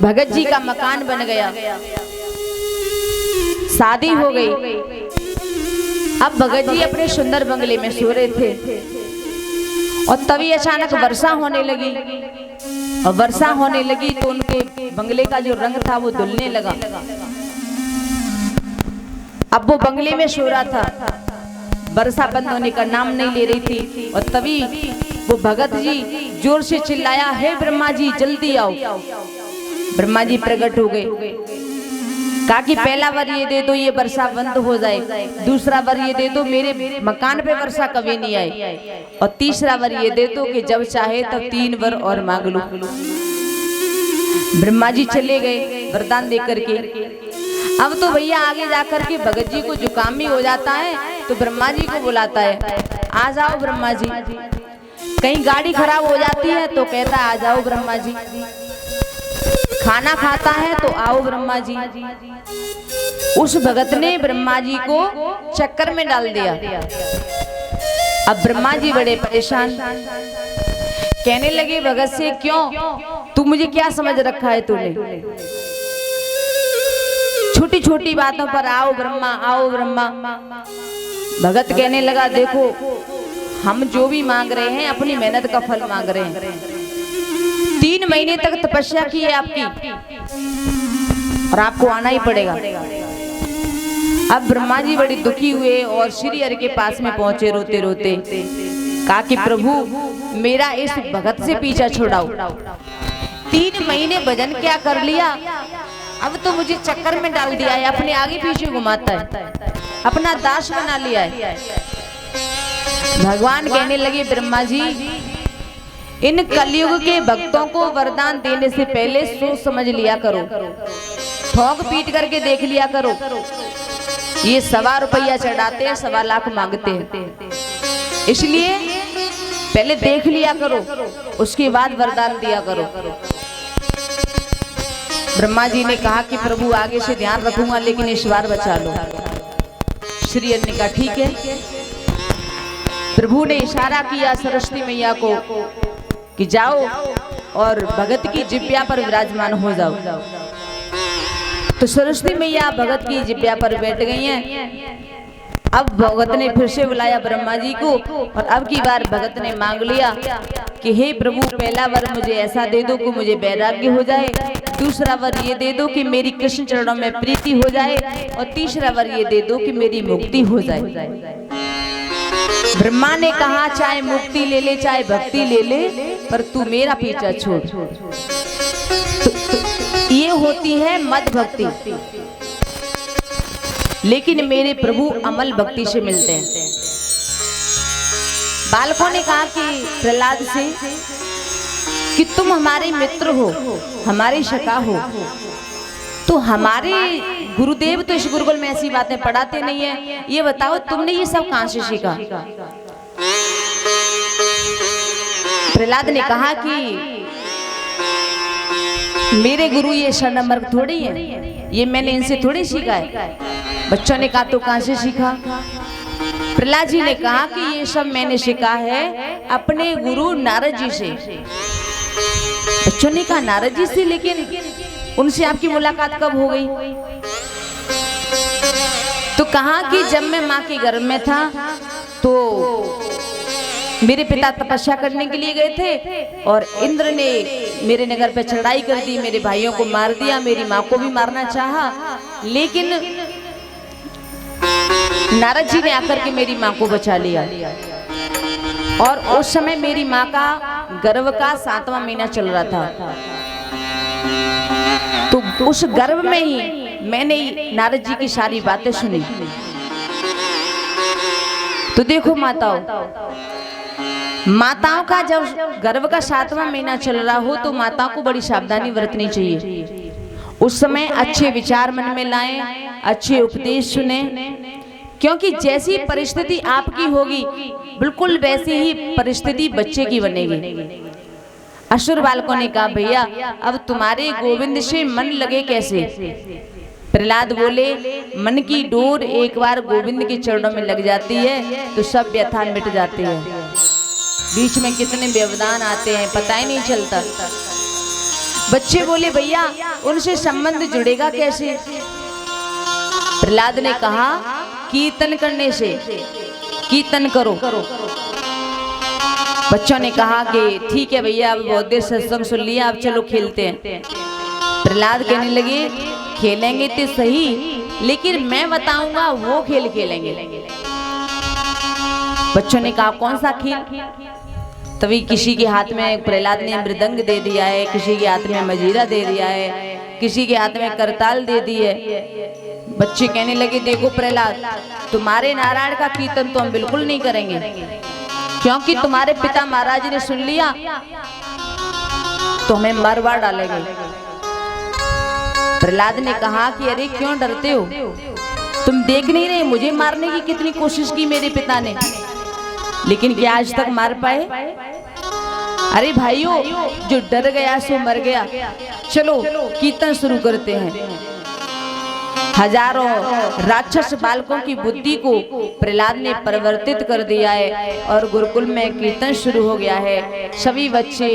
भगत जी का मकान बन गया, शादी हो गई। अब भगत जी अपने सुंदर बंगले में सो रहे थे और तभी अचानक वर्षा होने लगी। और वर्षा होने लगी तो उनके बंगले का जो रंग था वो धुलने लगा। अब वो बंगले में सो रहा था, वर्षा बंद होने का नाम नहीं ले रही थी। और तभी वो भगत जी जोर से चिल्लाया हे ब्रह्मा जी जल्दी आओ। ब्रह्मा जी प्रकट हो गए, कहा कि पहला वर ये दे दो ये वर्षा बंद हो जाए, दूसरा वर ये दे दो मेरे मकान पे वर्षा कभी नहीं आए, और तीसरा वर ये दे दो कि जब चाहे तब 3 वर और मांग लो। ब्रह्मा जी चले गए वरदान देकर के। अब तो भैया आगे जाकर के भगत जी को जुकाम भी हो जाता है तो ब्रह्मा जी को बुलाता है आ जाओ ब्रह्मा जी। कहीं गाड़ी खराब हो जाती है तो कहता है आ जाओ ब्रह्मा जी। खाना खाता है तो आओ ब्रह्मा जी। उस भगत ने ब्रह्मा जी को चक्कर में डाल दिया। अब ब्रह्मा जी बड़े परेशान, कहने लगे भगत से क्यों, तू मुझे क्या समझ रखा है तूने, छोटी छोटी बातों पर आओ ब्रह्मा आओ ब्रह्मा। भगत कहने लगा देखो हम जो भी मांग रहे हैं अपनी मेहनत का फल मांग रहे हैं। 3 महीने तक तपस्या की है आपकी और आपको आना ही पड़ेगा। अब ब्रह्मा जी बड़ी दुखी हुए और श्री हरि के पास में पहुंचे रोते रोते। कहा कि प्रभु मेरा इस भगत से पीछा छुड़ाओ। 3 महीने भजन क्या कर लिया, अब तो मुझे चक्कर में डाल दिया है, अपने आगे पीछे घुमाता है, अपना दास बना लिया है। भगवान कहने लगे ब्रह्मा जी इन कलयुग के भक्तों को वरदान देने से पहले सोच समझ लिया करो, ठोक पीट करके देख लिया करो। ये 1.25 रुपया चढ़ाते हैं, 1.25 लाख मांगते हैं, इसलिए पहले देख लिया करो, उसके बाद वरदान दिया करो। ब्रह्मा जी ने कहा कि प्रभु आगे से ध्यान रखूंगा, लेकिन इस बार बचा लो। श्री हरि ने कहा ठीक है। प्रभु ने इशारा किया सरस्वती मैया को कि जाओ और भगत की जिब्या पर विराजमान हो जाओ। तो सरस्वती मैया भगत की जिब्या पर बैठ गई हैं। अब भगत ने फिर से बुलाया ब्रह्मा जी को, और अब की बार भगत ने मांग लिया कि हे प्रभु, पहला वर मुझे ऐसा दे दो कि मुझे वैराग्य हो जाए, दूसरा वर ये दे दो कि मेरी कृष्ण चरणों में प्रीति हो जाए, और तीसरा वर ये दे दो कि मेरी मुक्ति हो जाए। ब्रह्मा ने कहा चाहे मुक्ति ले ले चाहे भक्ति ले ले, पर तू मेरा पीछा छोड़। तो ये होती है मद भक्ति, लेकिन मेरे प्रभु अमल भक्ति से मिलते हैं। बालकों ने कहा कि प्रहलाद से कि तुम हमारे मित्र हो, हमारे सखा हो, तो हमारे गुरुदेव तो इस गुरुकुल में ऐसी बातें पढ़ाते नहीं है, ये बताओ तुमने ये सब कहां से सीखा? प्रहलाद ने कहा कि मेरे गुरु ये शरणमर्ग थोड़ी है, ये मैंने इनसे थोड़ी सीखा है। बच्चों ने कहा तो कहां से सीखा? प्रहलाद जी ने कहा कि ये सब मैंने सीखा है अपने गुरु नारद जी से। बच्चों ने कहा नारद जी से, लेकिन उनसे आपकी मुलाकात कब हो गई? तो कहा कि जब मैं माँ के गर्भ में था तो मेरे पिता तपस्या करने के लिए गए थे, और इंद्र ने मेरे नगर पे चढ़ाई कर दी, मेरे भाइयों को मार दिया, मेरी माँ को भी मारना चाहा, लेकिन नारद जी ने आकर के मेरी माँ को बचा लिया। और उस समय मेरी माँ का गर्भ का 7वां महीना चल रहा था, तो उस गर्भ में ही मैंने नारद जी की सारी बातें सुनी। तो देखो माताओं का जब गर्भ का 7वां महीना चल रहा हो तो माताओं को बड़ी सावधानी बरतनी चाहिए। उस समय अच्छे विचार मन में लाएं, अच्छे उपदेश सुने, क्योंकि जैसी परिस्थिति आपकी होगी बिल्कुल वैसी ही परिस्थिति बच्चे की बनेगी। असुर बालकों ने कहा भैया अब तुम्हारे गोविंद से मन लगे कैसे? प्रहलाद बोले मन की डोर एक बार गोविंद के चरणों में लग जाती है तो सब व्यथा मिट जाते हैं। बीच में कितने व्यवधान आते हैं पता ही नहीं चलता। बच्चे बोले भैया उनसे संबंध जुड़ेगा कैसे? प्रहलाद ने कहा कीर्तन करने से, कीर्तन करो। बच्चों ने कहा कि ठीक है भैया अब बहुत देर सत्संग सुन लिया, अब चलो खेलते हैं। प्रहलाद कहने लगे खेलेंगे तो सही, लेकिन मैं बताऊंगा वो खेल खेलेंगे। बच्चों ने कहा कौन सा खेल? तभी किसी के हाथ में प्रहलाद ने मृदंग दे दिया है, किसी के हाथ में मजीरा दे दिया है, किसी के हाथ में करताल दे दी है। बच्चे कहने लगे देखो प्रहलाद तुम्हारे नारायण का कीर्तन तो हम बिल्कुल नहीं करेंगे, क्योंकि तुम्हारे पिता महाराज ने सुन लिया तो हमें मरवा डालेंगे। प्रहलाद ने कहा कि अरे क्यों डरते हो? तुम देख नहीं रहे मुझे मारने की कितनी कोशिश की मेरे पिता ने, लेकिन क्या आज तक मार पाए? अरे भाइयों जो डर गया सो मर गया। चलो कीर्तन शुरू करते हैं। हजारों राक्षस बालकों की बुद्धि को प्रहलाद ने परिवर्तित कर दिया है और गुरुकुल में कीर्तन शुरू हो गया है। सभी बच्चे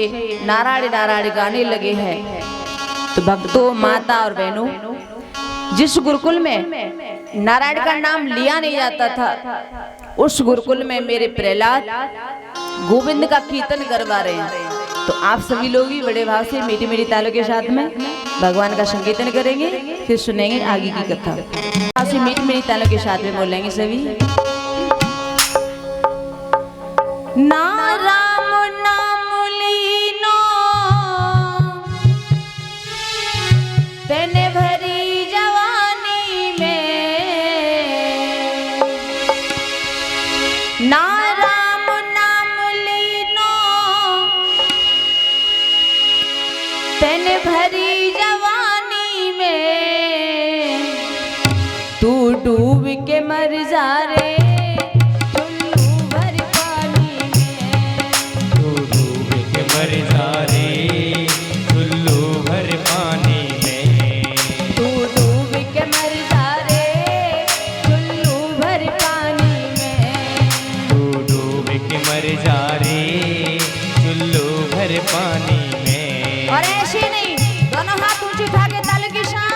नारायण नारायण गाने लगे हैं। तो भक्तों माता और बहनों, जिस गुरुकुल में नारायण का नाम लिया नहीं जाता था उस गुरुकुल में मेरे प्रहलाद गोविंद का कीर्तन करवा रहे हैं। तो आप सभी लोग भी बड़े भाव से मीठी मीठी तालों के साथ में भगवान का संकीर्तन करेंगे, फिर सुनेंगे आगे की कथा। आप मीठी मीठी तालों के साथ में बोलेंगे सभी। ना राम नाम लीनो तेने भरी जवानी में, ना राम नाम लीनो भरी जवानी में तू डूब के मर जा रे चुल्लू भर पानी में। तू डूब के मर जा रे चुल्लू भर पानी में। तू डूब के मर जा रे चुल्लू भर पानी में। तू डूब के मर जा रे चुल्लू भर पानी में। और ऐसे नहीं, दोनों हाथ ऊंचे उठा के ताली की शान।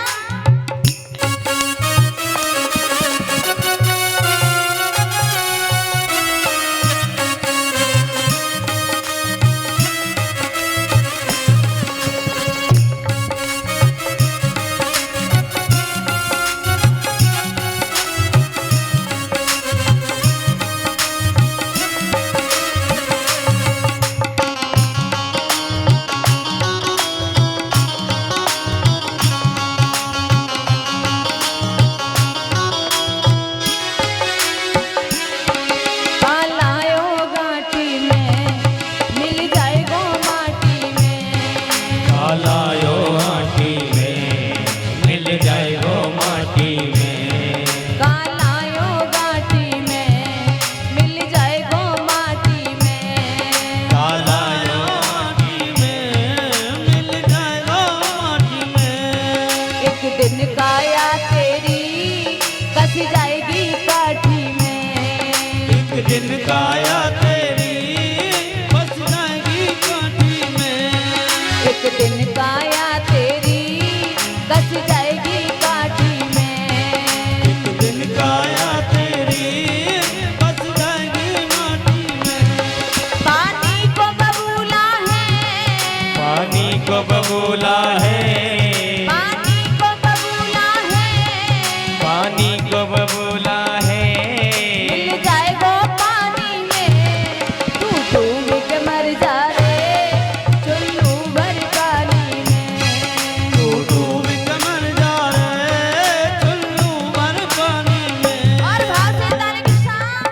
दिन काया तेरी बस जाएगी काठी में। एक दिन काया तेरी बस जाएगी काठी में। एक दिन काया तेरी बस जाएगी माटी में। पानी को बबूला है, पानी को बबूला है, पानी को बबूला है, पानी को बबूला है। मिल जाए वो पानी में तू डूब के मर जा रे चुल्लू भर पानी में। तू डूब के मर जा रे चुल्लू भर पानी में। और भाव से ताली की शान।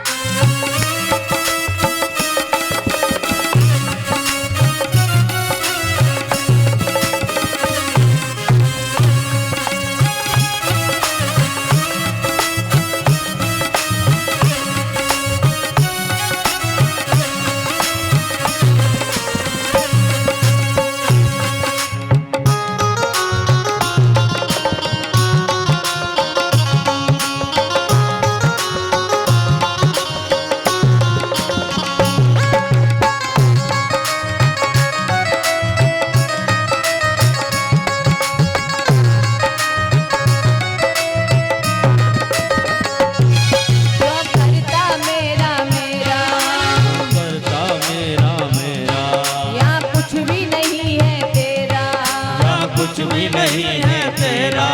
कुछ भी नहीं है तेरा,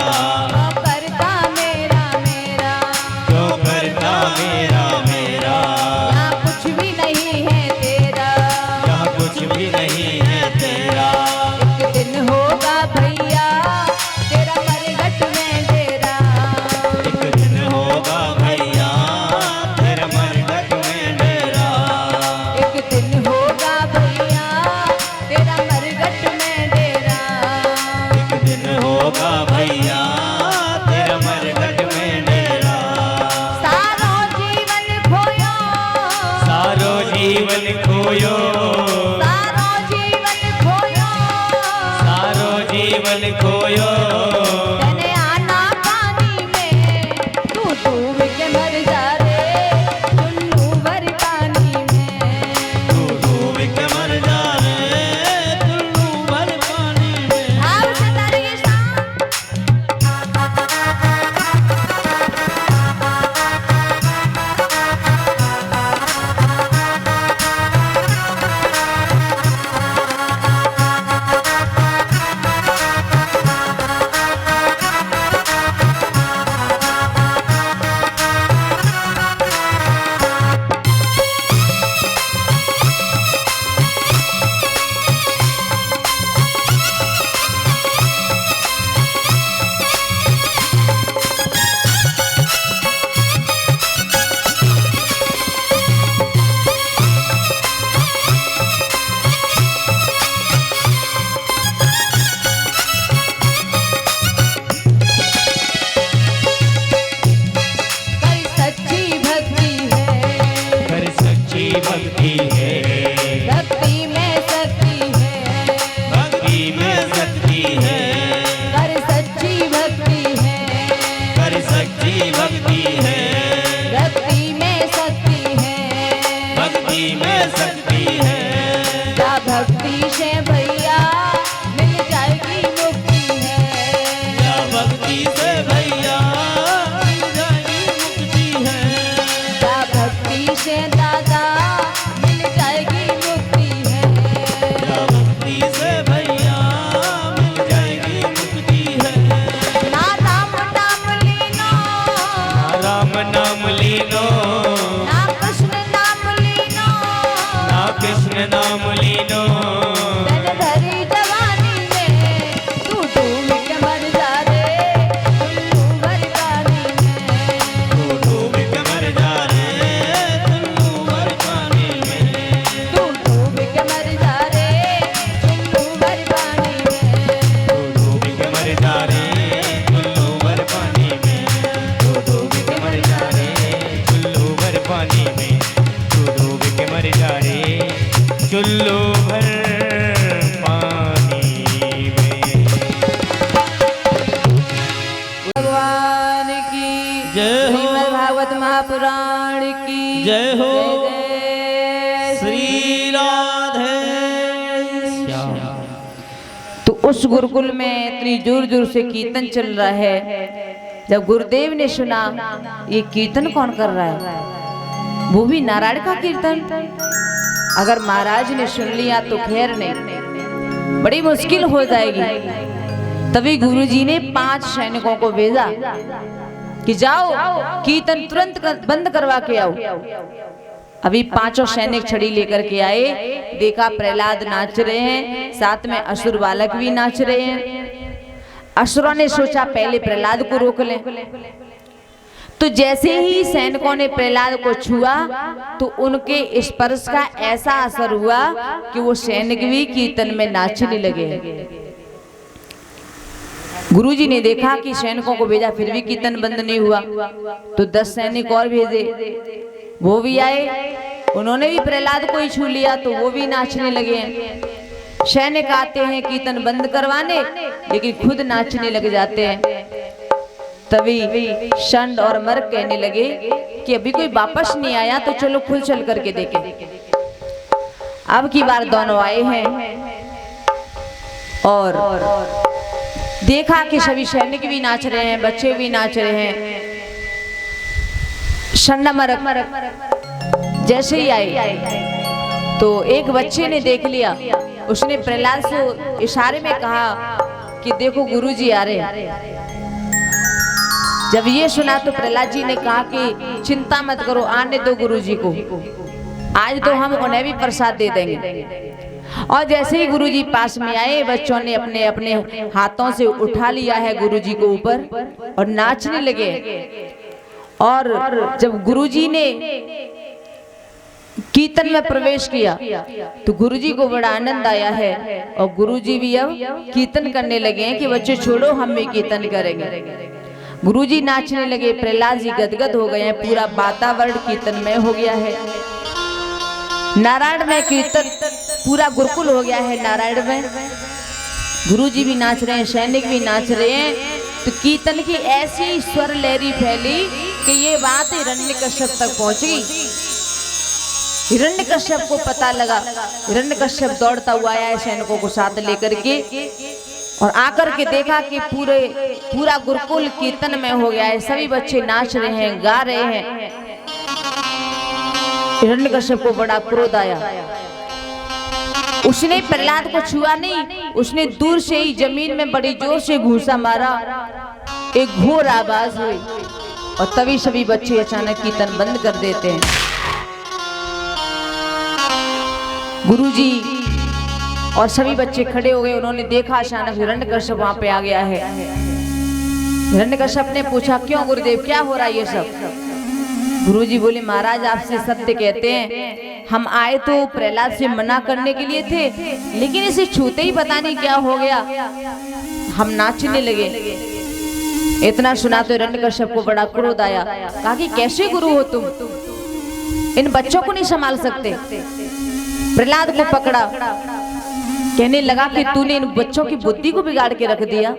क्यों करता मेरा मेरा, क्यों करता मेरा मेरा। यहाँ कुछ भी नहीं है तेरा, यहाँ कुछ भी नहीं है तेरा। एक दिन होगा भैया तेरा मरघट में डेरा। एक दिन होगा भैया तेरा मरघट में डेरा। एक दिन होगा भैया तेरा मरघट में डेरा। एक दिन होगा भैया तेरा मरघट में डेरा। सारो जीवन खोयो, सारो जीवन खोयो, सारो जीवन खोयो, सारो जीवन खोयो। मैंने आना पानी में तू डूब के मर जा रे चुल्लू भर पानी में। तू डूब के मर जा रे चुल्लू भर पानी में। भाव से ताली की शान। सकती है। क्या भक्ति से भैया मिल जाएगी मुक्ति है। क्या भक्ति से भैया मिल जाएगी मुक्ति है। क्या भक्ति से दादा मिल जाएगी मुक्ति है। क्या भक्ति से भैया मिल जाएगी मुक्ति है। ना राम नाम लीनो, ना राम नाम लीनो, ना कृष्ण नाम लीनो, ना कृष्ण नाम लीनो। तन भरी जवानी में तू डूब के मर जा रे टुल्लू भर पानी में। तू डूब के मर जा रे टुल्लू भर पानी में। तू डूब के मर जा रे टुल्लू भर पानी में। तू डूब के मर जा रे टुल्लू भर पानी में। तू डूब के मर जा रे टुल्लू भर पानी में। तू डूब के मर जा रे चुल्लू भर पानी में। भगवान की जय हो। श्रीमद् भागवत महापुराण की जय हो। जय श्री राधे श्याम। तो उस गुरुकुल में इतनी जोर जोर से कीर्तन चल रहा है। जब गुरुदेव ने सुना ये कीर्तन कौन कर रहा है, वो भी नारायण का कीर्तन। अगर महाराज ने सुन लिया तो खैर नहीं, बड़ी मुश्किल हो जाएगी। तभी गुरुजी ने 5 सैनिकों को भेजा कि जाओ कीर्तन तुरंत बंद करवा के आओ। अभी 5 सैनिक छड़ी लेकर के आए, देखा प्रहलाद नाच रहे हैं, साथ में असुर बालक भी नाच रहे हैं। असुरों ने सोचा पहले प्रहलाद को रोक लें। तो जैसे ही सैनिकों ने प्रहलाद को छुआ तो उनके स्पर्श का ऐसा असर हुआ कि वो सैनिक भी कीर्तन में नाचने लगे। गुरुजी ने देखा कि सैनिकों को भेजा फिर भी कीर्तन बंद नहीं हुआ, तो 10 सैनिक और भेजे, वो भी आए, उन्होंने भी प्रहलाद को ही छू लिया तो वो भी नाचने लगे। सैनिक आते हैं कीर्तन बंद करवाने, लेकिन खुद नाचने लग जाते हैं। तभी षंड और मर्ग कहने लगे कि अभी कोई वापस नहीं आया तो चलो खुद चल करके देखें। अब की बार दोनों आए हैं और देखा कि सभी सैनिक भी नाच रहे हैं, बच्चे भी नाच रहे हैं। षंड मर्ग जैसे ही आए तो एक बच्चे ने देख लिया, उसने प्रहलाद से इशारे में कहा कि देखो गुरुजी आ रहे हैं। जब ये सुना तो प्रहलाद जी ने कहा कि चिंता मत करो, आने दो गुरुजी को, आज तो हम उन्हें भी प्रसाद दे देंगे। और जैसे ही गुरुजी पास में आए, बच्चों ने अपने अपने हाथों से उठा लिया है गुरुजी को ऊपर और नाचने लगे। और जब गुरुजी ने कीर्तन में प्रवेश किया तो गुरुजी को बड़ा आनंद आया है और गुरुजी भी अब कीर्तन करने लगे हैं कि बच्चे छोड़ो, हम भी कीर्तन करेंगे। गुरुजी नाचने लगे, प्रहलाद जी गदगद हो गए हैं, पूरा वातावरण कीर्तनमय हो गया है। नारायण में कीर्तन पूरा गुरुकुल हो गया है नारायण में। गुरुजी भी नाच रहे हैं, सैनिक भी नाच रहे हैं। तो कीर्तन की ऐसी स्वर लहरी फैली कि ये बात हिरण्यकश्यप तक पहुंच गई। हिरण्यकश्यप को पता लगा, हिरण्यकश्यप दौड़ता हुआ आया है सैनिकों को साथ लेकर के और आकर के देखा कि पूरा गुरुकुल कीर्तन में हो गया है, सभी बच्चे नाच रहे हैं, गा रहे हैं। हिरण्यकश्यप को बड़ा क्रोध आया। उसने प्रहलाद को छुआ नहीं, उसने दूर से ही जमीन में बड़ी जोर से घूंसा मारा, एक घोर आवाज हुई और तभी सभी बच्चे अचानक कीर्तन बंद कर देते हैं। गुरुजी और सभी बच्चे खड़े हो गए, उन्होंने देखा अचानक हिरण्यकश्यप वहां पे आ गया है। हिरण्यकश्यप ने पूछा क्यों गुरुदेव, क्या हो रहा है ये सब? गुरुजी बोले महाराज आपसे सत्य कहते हैं, हम आए तो प्रहलाद से मना करने के लिए थे, लेकिन इसे छूते ही पता नहीं क्या हो गया, हम नाचने लगे। इतना सुना तो हिरण्यकश्यप को बड़ा क्रोध आया, कहा कि कैसे गुरु हो तुम, इन बच्चों को नहीं संभाल सकते। प्रहलाद को पकड़ा, कहने लगा कि तूने इन बच्चों की बुद्धि को बिगाड़ के रख दिया,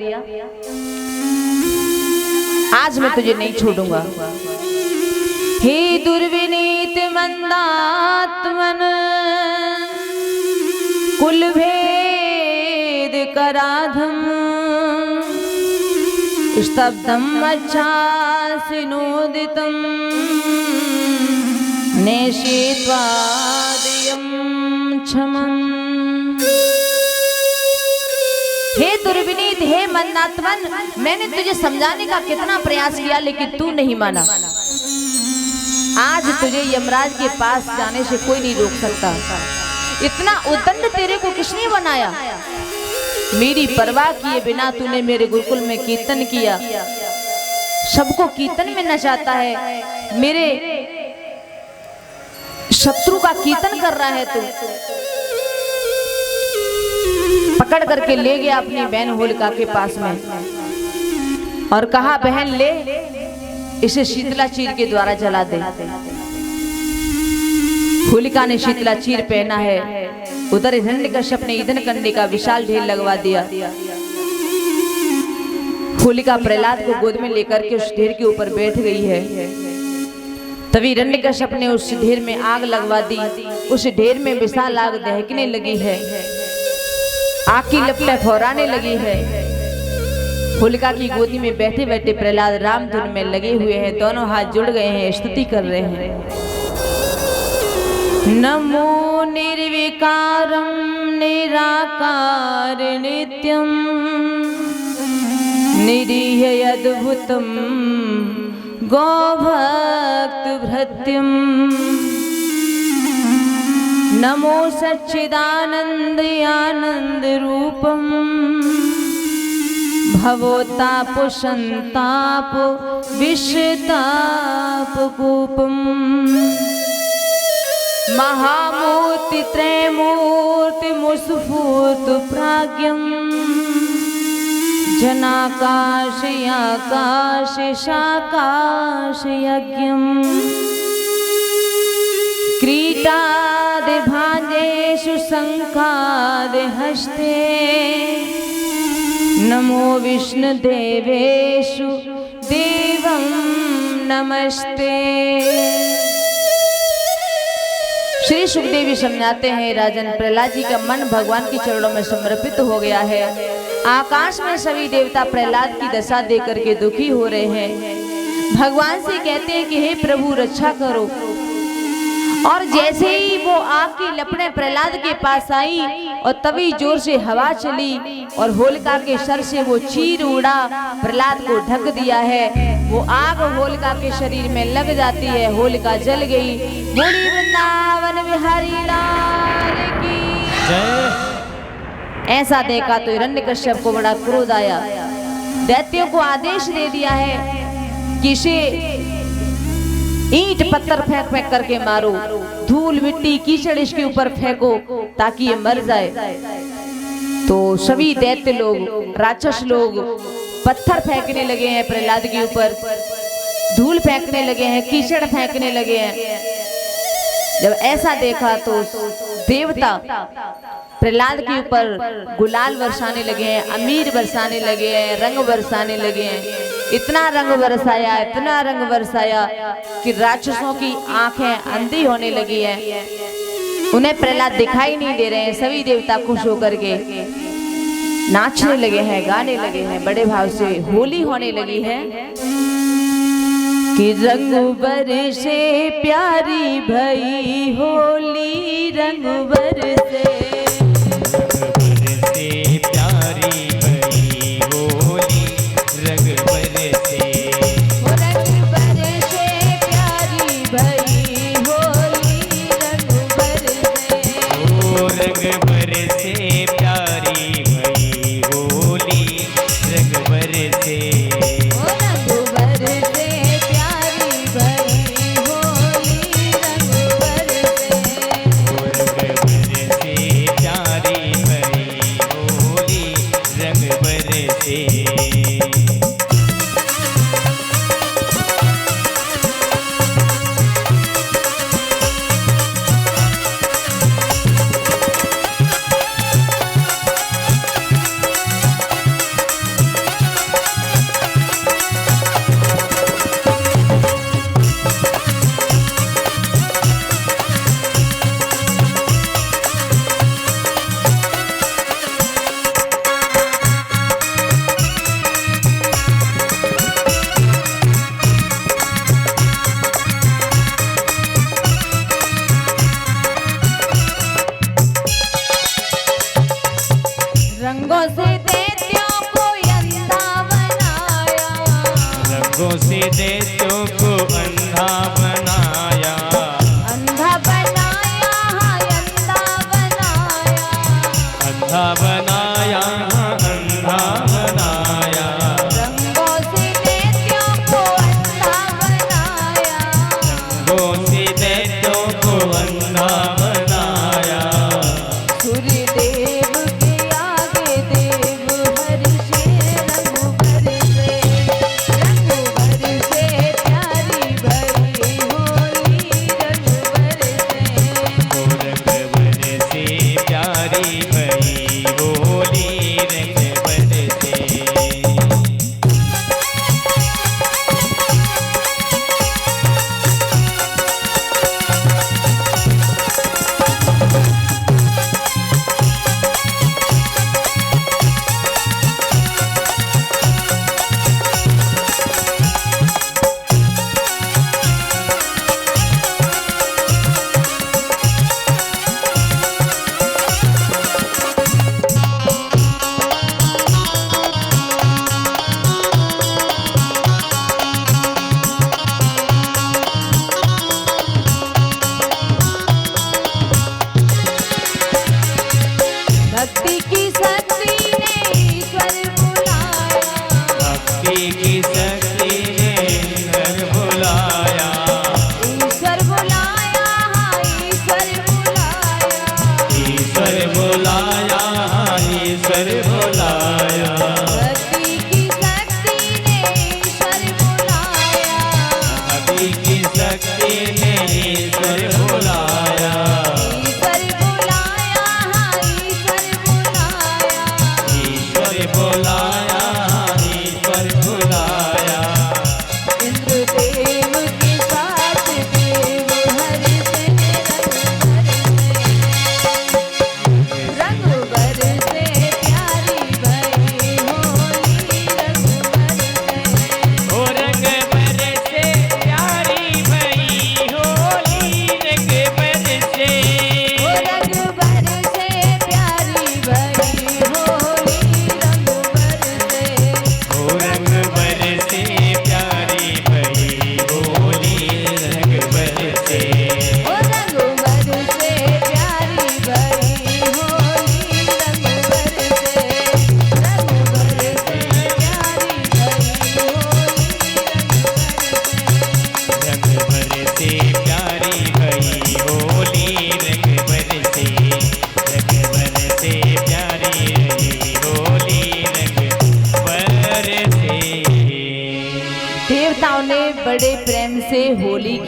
आज मैं तुझे नहीं छोड़ूंगा। हे दुर्विनीत नीति मंदात्मन कुल भेद कराधम स्तब्धम अच्छासिनोदितम नेशित्वादियं क्षमम्। हे दुर्विनीत, हे मंदात्मन, मैंने तुझे समझाने का कितना प्रयास किया लेकिन तू नहीं माना। आज तुझे यमराज के पास जाने से कोई नहीं रोक सकता। इतना उद्दंड तेरे को किसने बनाया? मेरी परवाह किए बिना तूने मेरे गुरुकुल में कीर्तन किया, सबको कीर्तन में नचाता है, मेरे शत्रु का कीर्तन कर रहा है। तू पकड़ करके ले गया अपनी बहन होलिका के पास में और कहा, बहन ले इसे शीतला चीर के द्वारा जला दे। होलिका ने शीतला चीर पहना है, उधर हिरण्यकश्यप ने ईंधन कंडे का विशाल ढेर लगवा दिया। होलिका प्रहलाद को गोद में लेकर के उस ढेर के ऊपर बैठ गई है। तभी हिरण्यकश्यप ने उस ढेर में आग लगवा दी। उस ढेर में विशाल आग दहकने लगी है, आग की लपटें फौराने लगी है। होलिका की गोदी में बैठे बैठे प्रहलाद राम धुन में लगे हुए हैं, दोनों हाथ जुड़ गए हैं, स्तुति कर रहे हैं। नमो निर्विकारं निराकार नित्यं निरीह अद्भुतं गौभक्त भृत्यं। नमो सच्चिदानंद आनंद रूपम भवोताप संताप विश्वताप कूपम। महामूर्ति त्रैमूर्ति मुस्फूर्त प्राज्ञं जनाकाश आकाश शाकाश यज्ञं। क्रीटादि भांजेषु शंखादि हस्ते नमो विष्णुदेवेषु देवं नमस्ते। श्री सुखदेवी समझाते हैं, राजन प्रहलाद जी का मन भगवान के चरणों में समर्पित हो गया है। आकाश में सभी देवता प्रहलाद की दशा देख करके दुखी हो रहे हैं। भगवान से कहते हैं कि हे प्रभु रक्षा करो। और जैसे ही वो आग की लपटें प्रहलाद के पास आई और तभी जोर से हवा चली और होलिका के सर से वो चीर उड़ा, प्रहलाद को ढक दिया है। वो आग होलिका के शरीर में लग जाती है, होलिका जल गई। बोली वृंदावन बिहारी लाल की जय। ऐसा देखा तो हिरण्यकश्यप को बड़ा क्रोध आया। दैत्यों को आदेश दे दिया है कि इसे ईंट पत्थर फेंक फेंक करके मारो, धूल मिट्टी कीचड़ इसके ऊपर फेंको ताकि ये मर जाए। तो सभी दैत्य लोग, राक्षस लोग पत्थर फेंकने लगे हैं प्रहलाद के ऊपर, धूल फेंकने लगे हैं, कीचड़ फेंकने लगे हैं। जब ऐसा देखा तो देवता प्रहलाद के ऊपर गुलाल बरसाने लगे हैं, अमीर बरसाने लगे हैं, रंग बरसाने लगे हैं। इतना रंग बरसाया, इतना रंग बरसाया कि राक्षसों की आंखें अंधी होने लगी हैं। उन्हें प्रहलाद दिखाई नहीं दे रहे हैं। सभी देवता खुश होकर के नाचने लगे हैं, गाने लगे हैं, बड़े भाव से होली होने लगी है कि रंग बरसे प्यारी भई होली, रंग बरसे प्यारी भई होली, रंग बरसे। रंग बरसे प्यारी भई होली, रंग बरसे। ओ रंग बरसे प्यारी भई होली, रंग बरसे। रंग बरसे प्यारी भई होली, रंग बरसे। रंग बरसे प्यारी भई होली, रंग बरसे।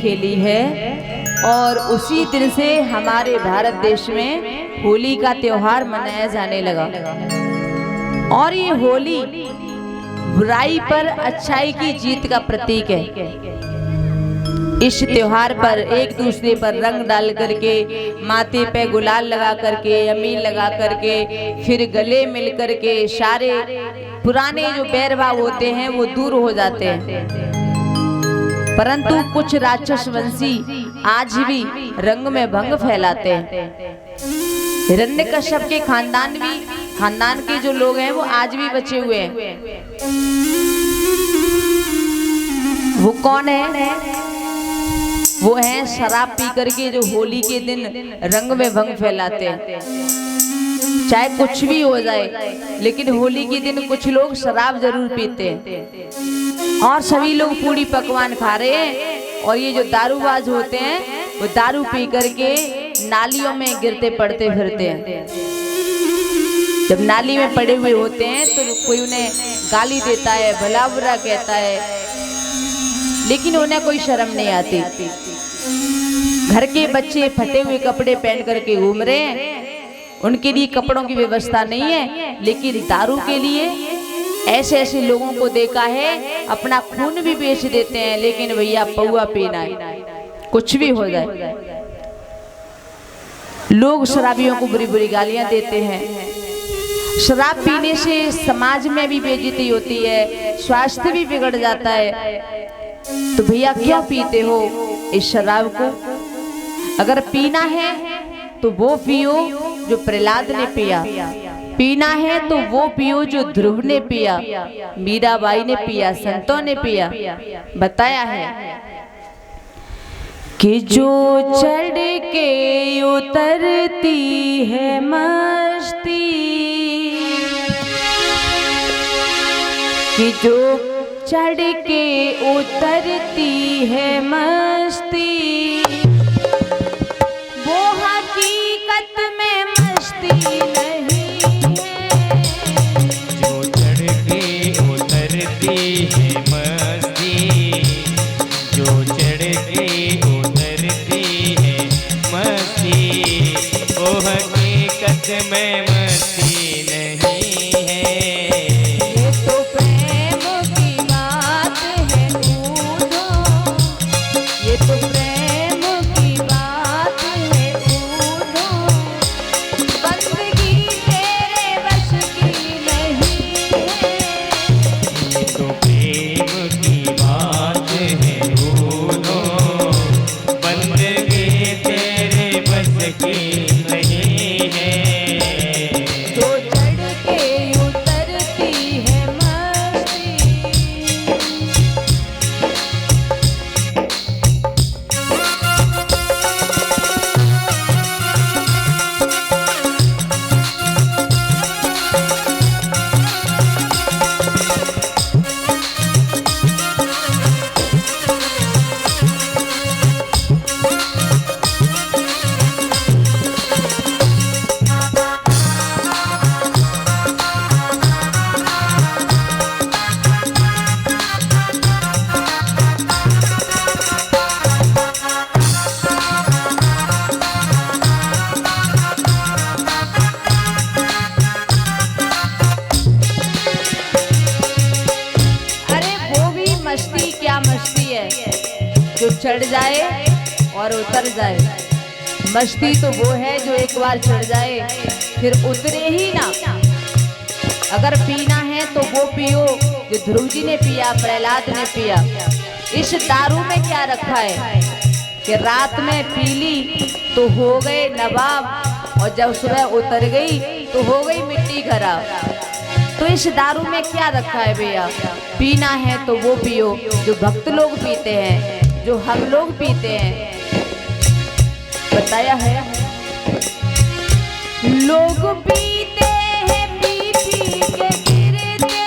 खेली है और उसी दिन से हमारे भारत देश में होली का त्योहार मनाया जाने लगा। और ये होली बुराई पर अच्छाई की जीत का प्रतीक है। इस त्योहार पर एक दूसरे पर रंग डाल करके, माथे पे गुलाल लगा करके, अमीन लगा करके, फिर गले मिल करके सारे पुराने जो बैर भाव होते हैं वो दूर हो जाते हैं। परंतु कुछ राक्षस वंशी आज भी रंग में भंग फैलाते हैं। हिरण्यकश्यप के खानदान के जो लोग हैं वो आज भी बचे हुए हैं। वो कौन है? वो हैं शराब पी करके जो होली के दिन रंग में भंग फैलाते हैं। चाहे कुछ भी हो जाए, लेकिन होली के दिन कुछ लोग शराब जरूर पीते हैं और सभी लोग पूरी पकवान खा रहे हैं। और ये जो दारूबाज होते हैं वो दारू पी करके नालियों में गिरते पड़ते फिरते हैं। जब नाली में पड़े हुए होते हैं तो कोई उन्हें गाली देता है, भला बुरा कहता है, लेकिन उन्हें कोई शर्म नहीं आती। घर के बच्चे फटे हुए कपड़े पहन करके घूम रहे हैं, उनके लिए कपड़ों की व्यवस्था नहीं है, लेकिन दारू के लिए ऐसे ऐसे लोगों को देखा है अपना खून भी बेच देते हैं, लेकिन भैया पौआ पीना है, कुछ भी हो जाए। लोग शराबियों को बुरी बुरी गालियां देते हैं। शराब पीने से समाज में भी बेइज्जती होती है, स्वास्थ्य भी बिगड़ जाता है। तो भैया क्यों पीते हो इस शराब को? अगर पीना है तो वो पियो जो प्रहलाद ने पिया, पीना है तो वो पियो जो ध्रुव ने पिया, मीराबाई ने पिया, संतों ने पिया। बताया है कि जो चढ़ के उतरती है मस्ती, कि जो चढ़ के उतरती है मस्ती, वो हकीकत में मस्ती नहीं है। जो चढ़ के उतरती है मस्ती, जो चढ़ के उतरती है मस्ती, वो हकीकत में मस्ती नहीं है। ये तो प्रेम की बात है कूदो, ये तो प्रेम की बात है कूदो, बंदगी तेरे बस की नहीं है। ये तो प्रेम की बात है भूलो, बंदगी तेरे बस की नहीं है। जो चढ़ के उतरती है मस्ती। मस्ती क्या मस्ती है जो चढ़ जाए और उतर जाए। मस्ती तो वो है जो एक बार चढ़ जाए फिर उतरे ही ना। अगर पीना है तो वो पियो जो ध्रुव जी ने पिया, प्रहलाद ने पिया। इस दारू में क्या रखा है कि रात में पी ली तो हो गए नवाब और जब सुबह उतर गई तो हो गई मिट्टी खराब। तो इस दारू में क्या रखा है भैया? पीना है तो वो पियो जो भक्त लोग पीते हैं, जो हम लोग पीते हैं। बताया है लोग पीते हैं पी पी के गिरते,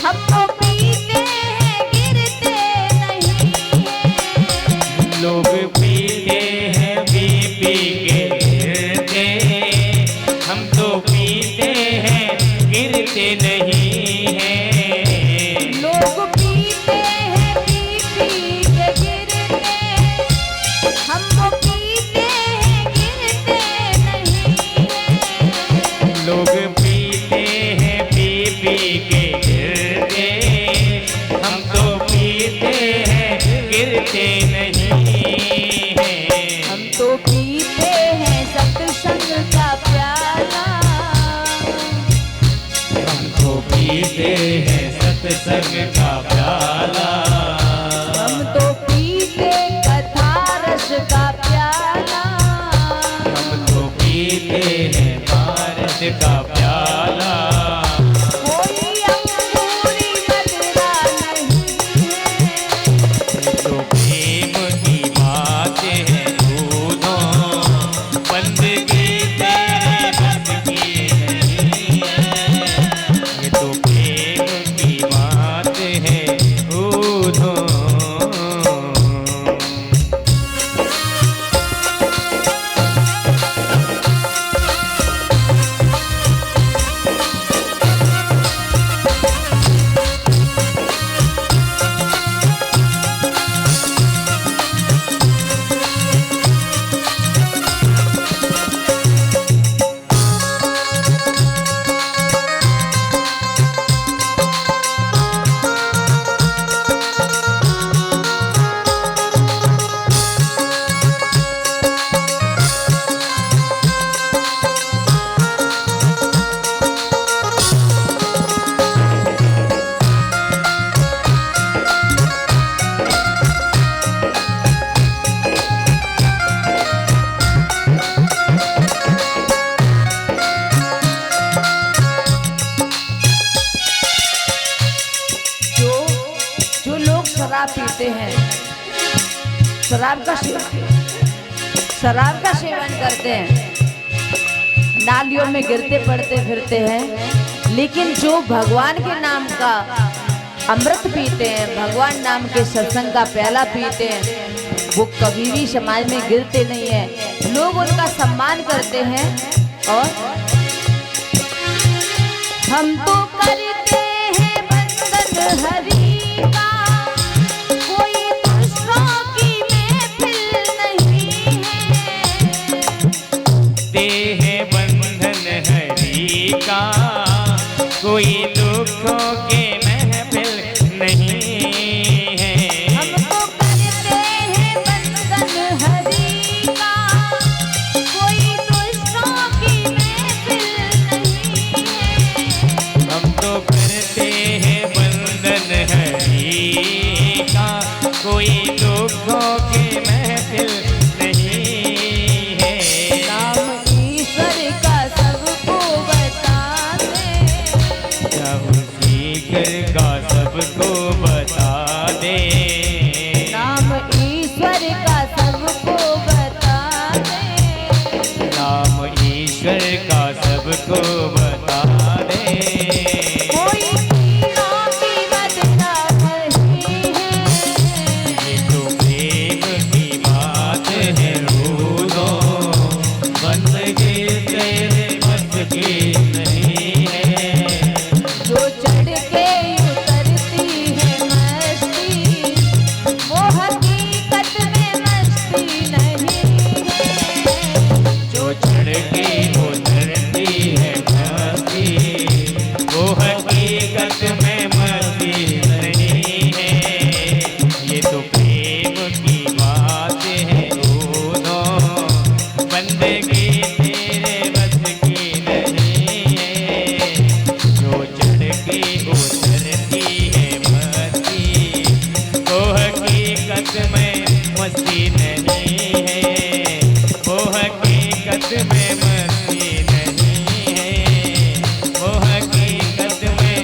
हम तो पीते हैं गिरते नहीं हैं। लोग पीते हैं पी पी के गिरते, हम तो पीते हैं गिरते नहीं हैं। लोग पीते हैं पी पी के गिरते, रंग का प्याला, हम तो पीते कथा रस का प्याला, हम तो पीते हैं पारस का प्याला। कोई अंगूरी मदिरा नहीं है, तो प्रेम की बात है दोनों, बंदगी तेरे बस की नहीं है। ये तो प्रेम की बात है दोनों। जो लोग शराब पीते हैं, शराब का सेवन करते हैं, नालियों में गिरते पड़ते फिरते हैं, लेकिन जो भगवान के नाम का अमृत पीते हैं, भगवान नाम के सत्संग का प्याला पीते हैं, वो कभी भी समाज में गिरते नहीं है। लोग उनका सम्मान करते हैं। और हम तो करते हैं बंधन हरि का, कोई दूसरों की महफिल नहीं है। देह बंधन हरि का, कोई दुखों के महफिल नहीं है। हम तो करते हैं बंधन हरि का, कोई दूसरों की महफिल नहीं है। हम तो करते हैं बंधन हरि का, कोई दुखों के महफिल नहीं है। नाम ईश्वर का सबको बता दे, प्रभु सीकर का सबको बता दे। नाम ईश्वर का सबको बता दे। नाम ईश्वर का सबको बता दे। कोई कीड़ों की मदिरा नहीं है, ये तो प्रेम की बात है दोनों, बंदगी तेरे बस की नहीं है। जो चढ़ के उतरती है मस्ती, वो हकीकत में मस्ती नहीं है। जो चढ़ के उतरती है मस्ती, वो हकीकत में मस्ती नहीं है। ये तो प्रेम की बात है दोनों, बंदगी तेरे बस की नहीं है। जो चढ़ के उतरती है मस्ती, वो हकीकत में मस्ती नहीं है। वो हकीकत में मस्ती नहीं है। वो हकीकत में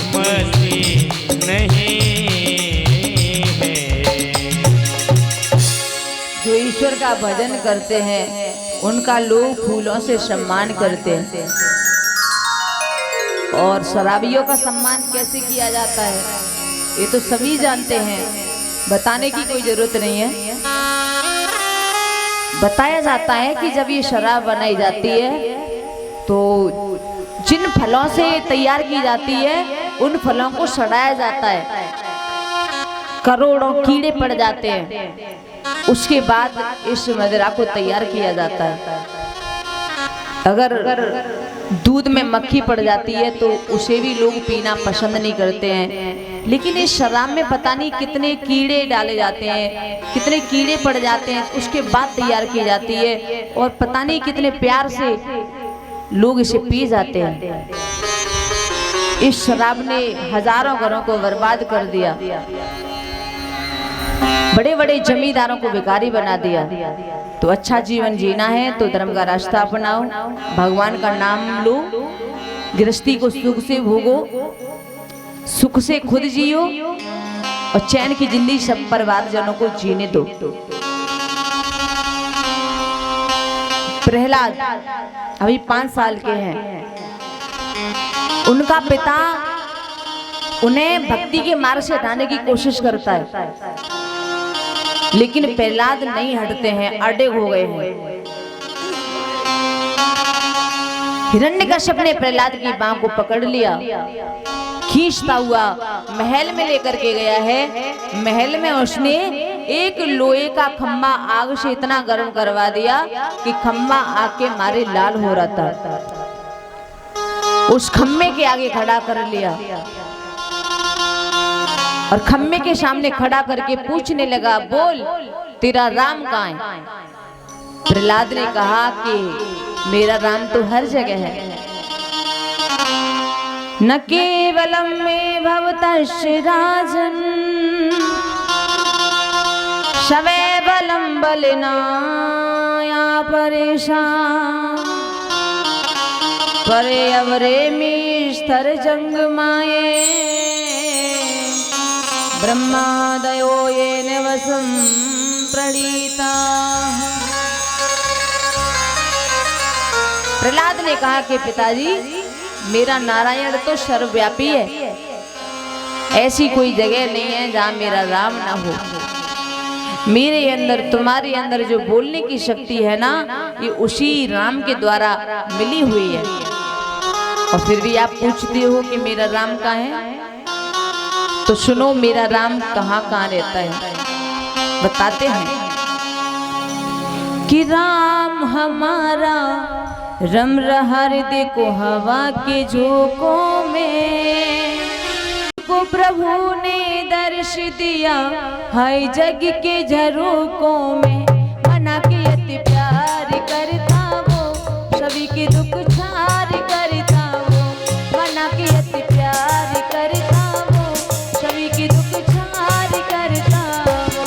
मस्ती नहीं है। जो ईश्वर का भजन करते हैं, उनका लोग फूलों से सम्मान करते हैं। और शराबियों का सम्मान कैसे किया जाता है, ये तो सभी जानते हैं, बताने की कोई जरूरत नहीं है। बताया जाता है कि जब ये शराब बनाई जाती है, तो जिन फलों से तैयार की जाती है, उन फलों को सड़ाया जाता है, करोड़ों कीड़े पड़ जाते हैं, उसके बाद इस मदिरा को तैयार किया जाता है। अगर दूध में मक्खी पड़ जाती है तो उसे भी लोग पीना पसंद नहीं करते हैं, लेकिन इस शराब में पता नहीं कितने कीड़े डाले जाते हैं, कितने कीड़े पड़ जाते हैं, उसके बाद तैयार की जाती है और पता नहीं कितने प्यार से लोग इसे पी जाते हैं। इस शराब ने हजारों घरों को बर्बाद कर दिया, बड़े बड़े जमींदारों को भिखारी बना दिया। तो अच्छा जीवन जीना है तो धर्म का रास्ता अपनाओ, भगवान का नाम लो, गृहस्थी को सुख से भोगो, सुख से खुद जियो और चैन की जिंदगी सब परिवारजनों को जीने दो। प्रहलाद अभी 5 साल के हैं। उनका पिता उन्हें भक्ति के मार्ग से हटाने की कोशिश करता है, लेकिन प्रहलाद नहीं हटते हैं, अड़े हो गए हैं। हिरण्यकश्यप ने प्रहलाद की बांह को पकड़ लिया, खींचता हुआ महल में लेकर के गया है। महल में उसने एक लोहे का खम्बा आग से इतना गर्म करवा दिया कि खम्बा आग के मारे लाल हो रहा था। उस खम्बे के आगे खड़ा कर लिया और खम्बे के सामने खड़ा करके पूछने लगा, बोल तेरा राम कहाँ है? प्रहलाद ने कहा कि मेरा राम तो हर जगह है। न केवलम में भवतस्य राजन शवे बलम बलनाया परेशान परे अवरे में स्तर जंग माए ब्रह्मादयो ये निवसम प्रणीता। प्रहलाद ने कहा कि पिताजी मेरा नारायण तो सर्वव्यापी है, ऐसी कोई जगह नहीं है जहां मेरा राम ना हो। मेरे अंदर तुम्हारे अंदर जो बोलने की शक्ति है ना, ये उसी राम के द्वारा मिली हुई है। और फिर भी आप पूछते हो कि मेरा राम कहाँ है, तो सुनो मेरा राम कहाँ कहाँ रहता है, बताते हैं कि राम हमारा रम रहा हृदय को हवा के झोंकों में, को प्रभु ने दर्श दिया हाय जग के झरोकों में। मना के अति प्यार करता वो, सभी के दुख छार करता वो। मना के अति प्यार करता वो, सभी के दुख छार करता वो।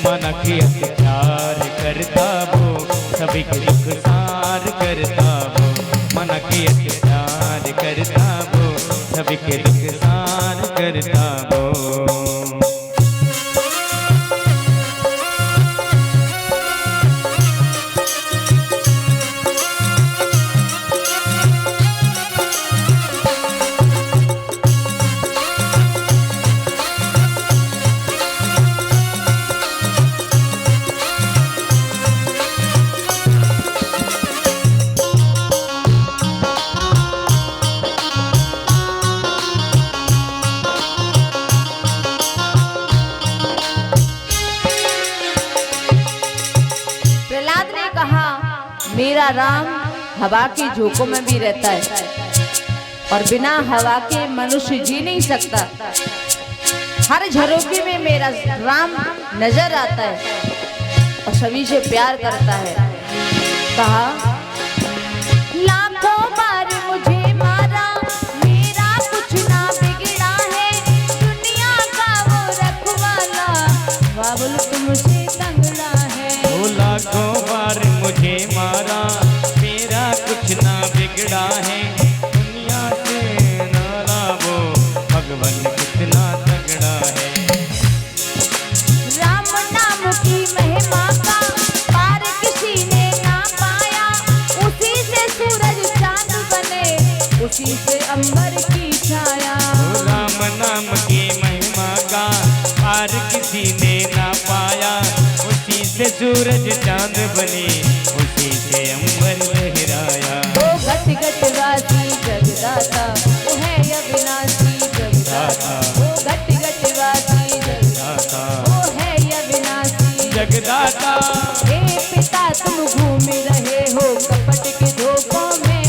मना के अति प्यार करता वो, सभी के दुख सार करता वो। मना के अति प्यार करता वो, सभी के दुख सार करता वो। मेरा राम हवा के झोंकों में भी रहता है और बिना हवा के मनुष्य जी नहीं सकता। हर झरोखे में मेरा राम नजर आता है और सभी से प्यार करता है। कहा लाखों बार मुझे मारा, मेरा कुछ ना बिगड़ा है। दुनिया का वो रखवाला, बाबुल तुमसे तंगड़ा है। वो लाखों बार मुझे मारा, मेरा कुछ ना बिगड़ा है। दुनिया से नारा वो भगवान कितना तगड़ा है। राम नाम की महिमा का पार किसी ने ना पाया। उसी से सूरज चांद बने, उसी से अंबर की छाया। राम नाम की महिमा का पार किसी ने ना पाया। उसी से सूरज चांद बने, उसी से अंबर लहराया। ओ घट घट वासी जगदाता, वो है अविनाशी जगदाता। ओ घट घट वासी जगदाता, वो है अविनाशी जगदाता। हे पिता तुम घूम रहे हो कपट के धोखों में।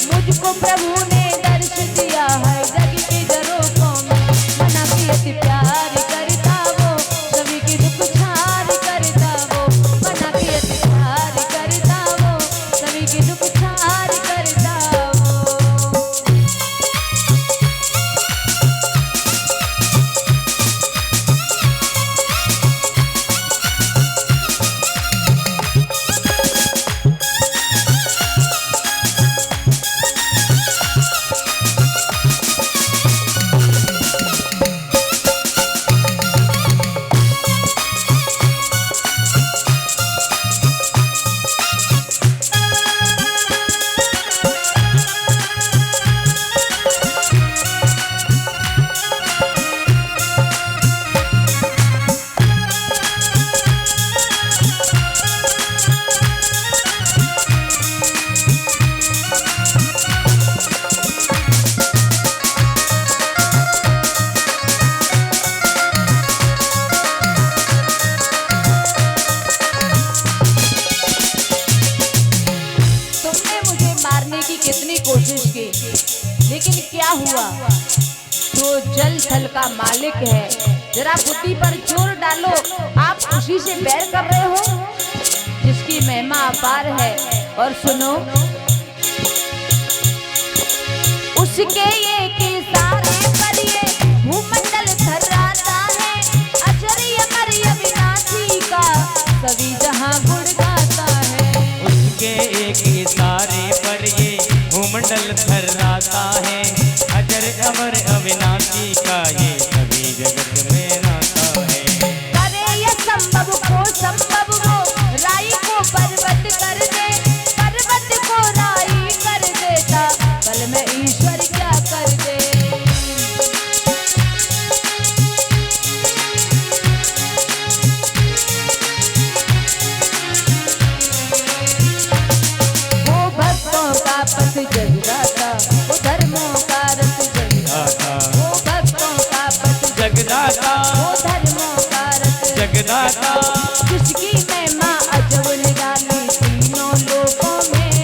मुझको प्रभु ने दर्श दिया है जग के झरोखों में। मना के अति प्यार करता वो, सभी के दुख छार करता वो। मना के अति प्यार करता वो, सभी के दुख छार करता वो। हुआ? जो जल थल का मालिक है, जरा बुद्धि पर जोर डालो। आप उसी से बैर कर रहे हो जिसकी महिमा अपार है। और सुनो, उसके एक इशारे पर ये भूमंडल थर्राता है। अजर अमर अविनाशी का सभी जहां गुण गाता है। उसके एक इशारे पर ये भूमंडल थर्राता है। अजर अमर अविनाशी का ये सभी जगत में नाता है। करे ये संभव को संभव वो, राई को पर्वत कर दे, पर्वत को राई कर देता, बल में ईश्वर क्या कर दे। वो भक्तों का पथ जगदाता, वो धर्मों का रथ जगदाता। वो भक्तों का पथ जगदाता, वो धर्मों का रथ जगदाता, जिसकी महिमा अजब निराली तीनों लोकों में।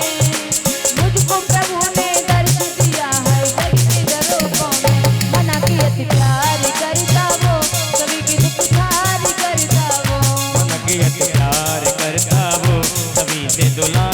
मुझको प्रभु ने दर्श दिया है जग के दरों में। मना की अति प्यार करता वो, सभी की दुख झार करता वो। मन की अति प्यार करता वो, सभी से दुला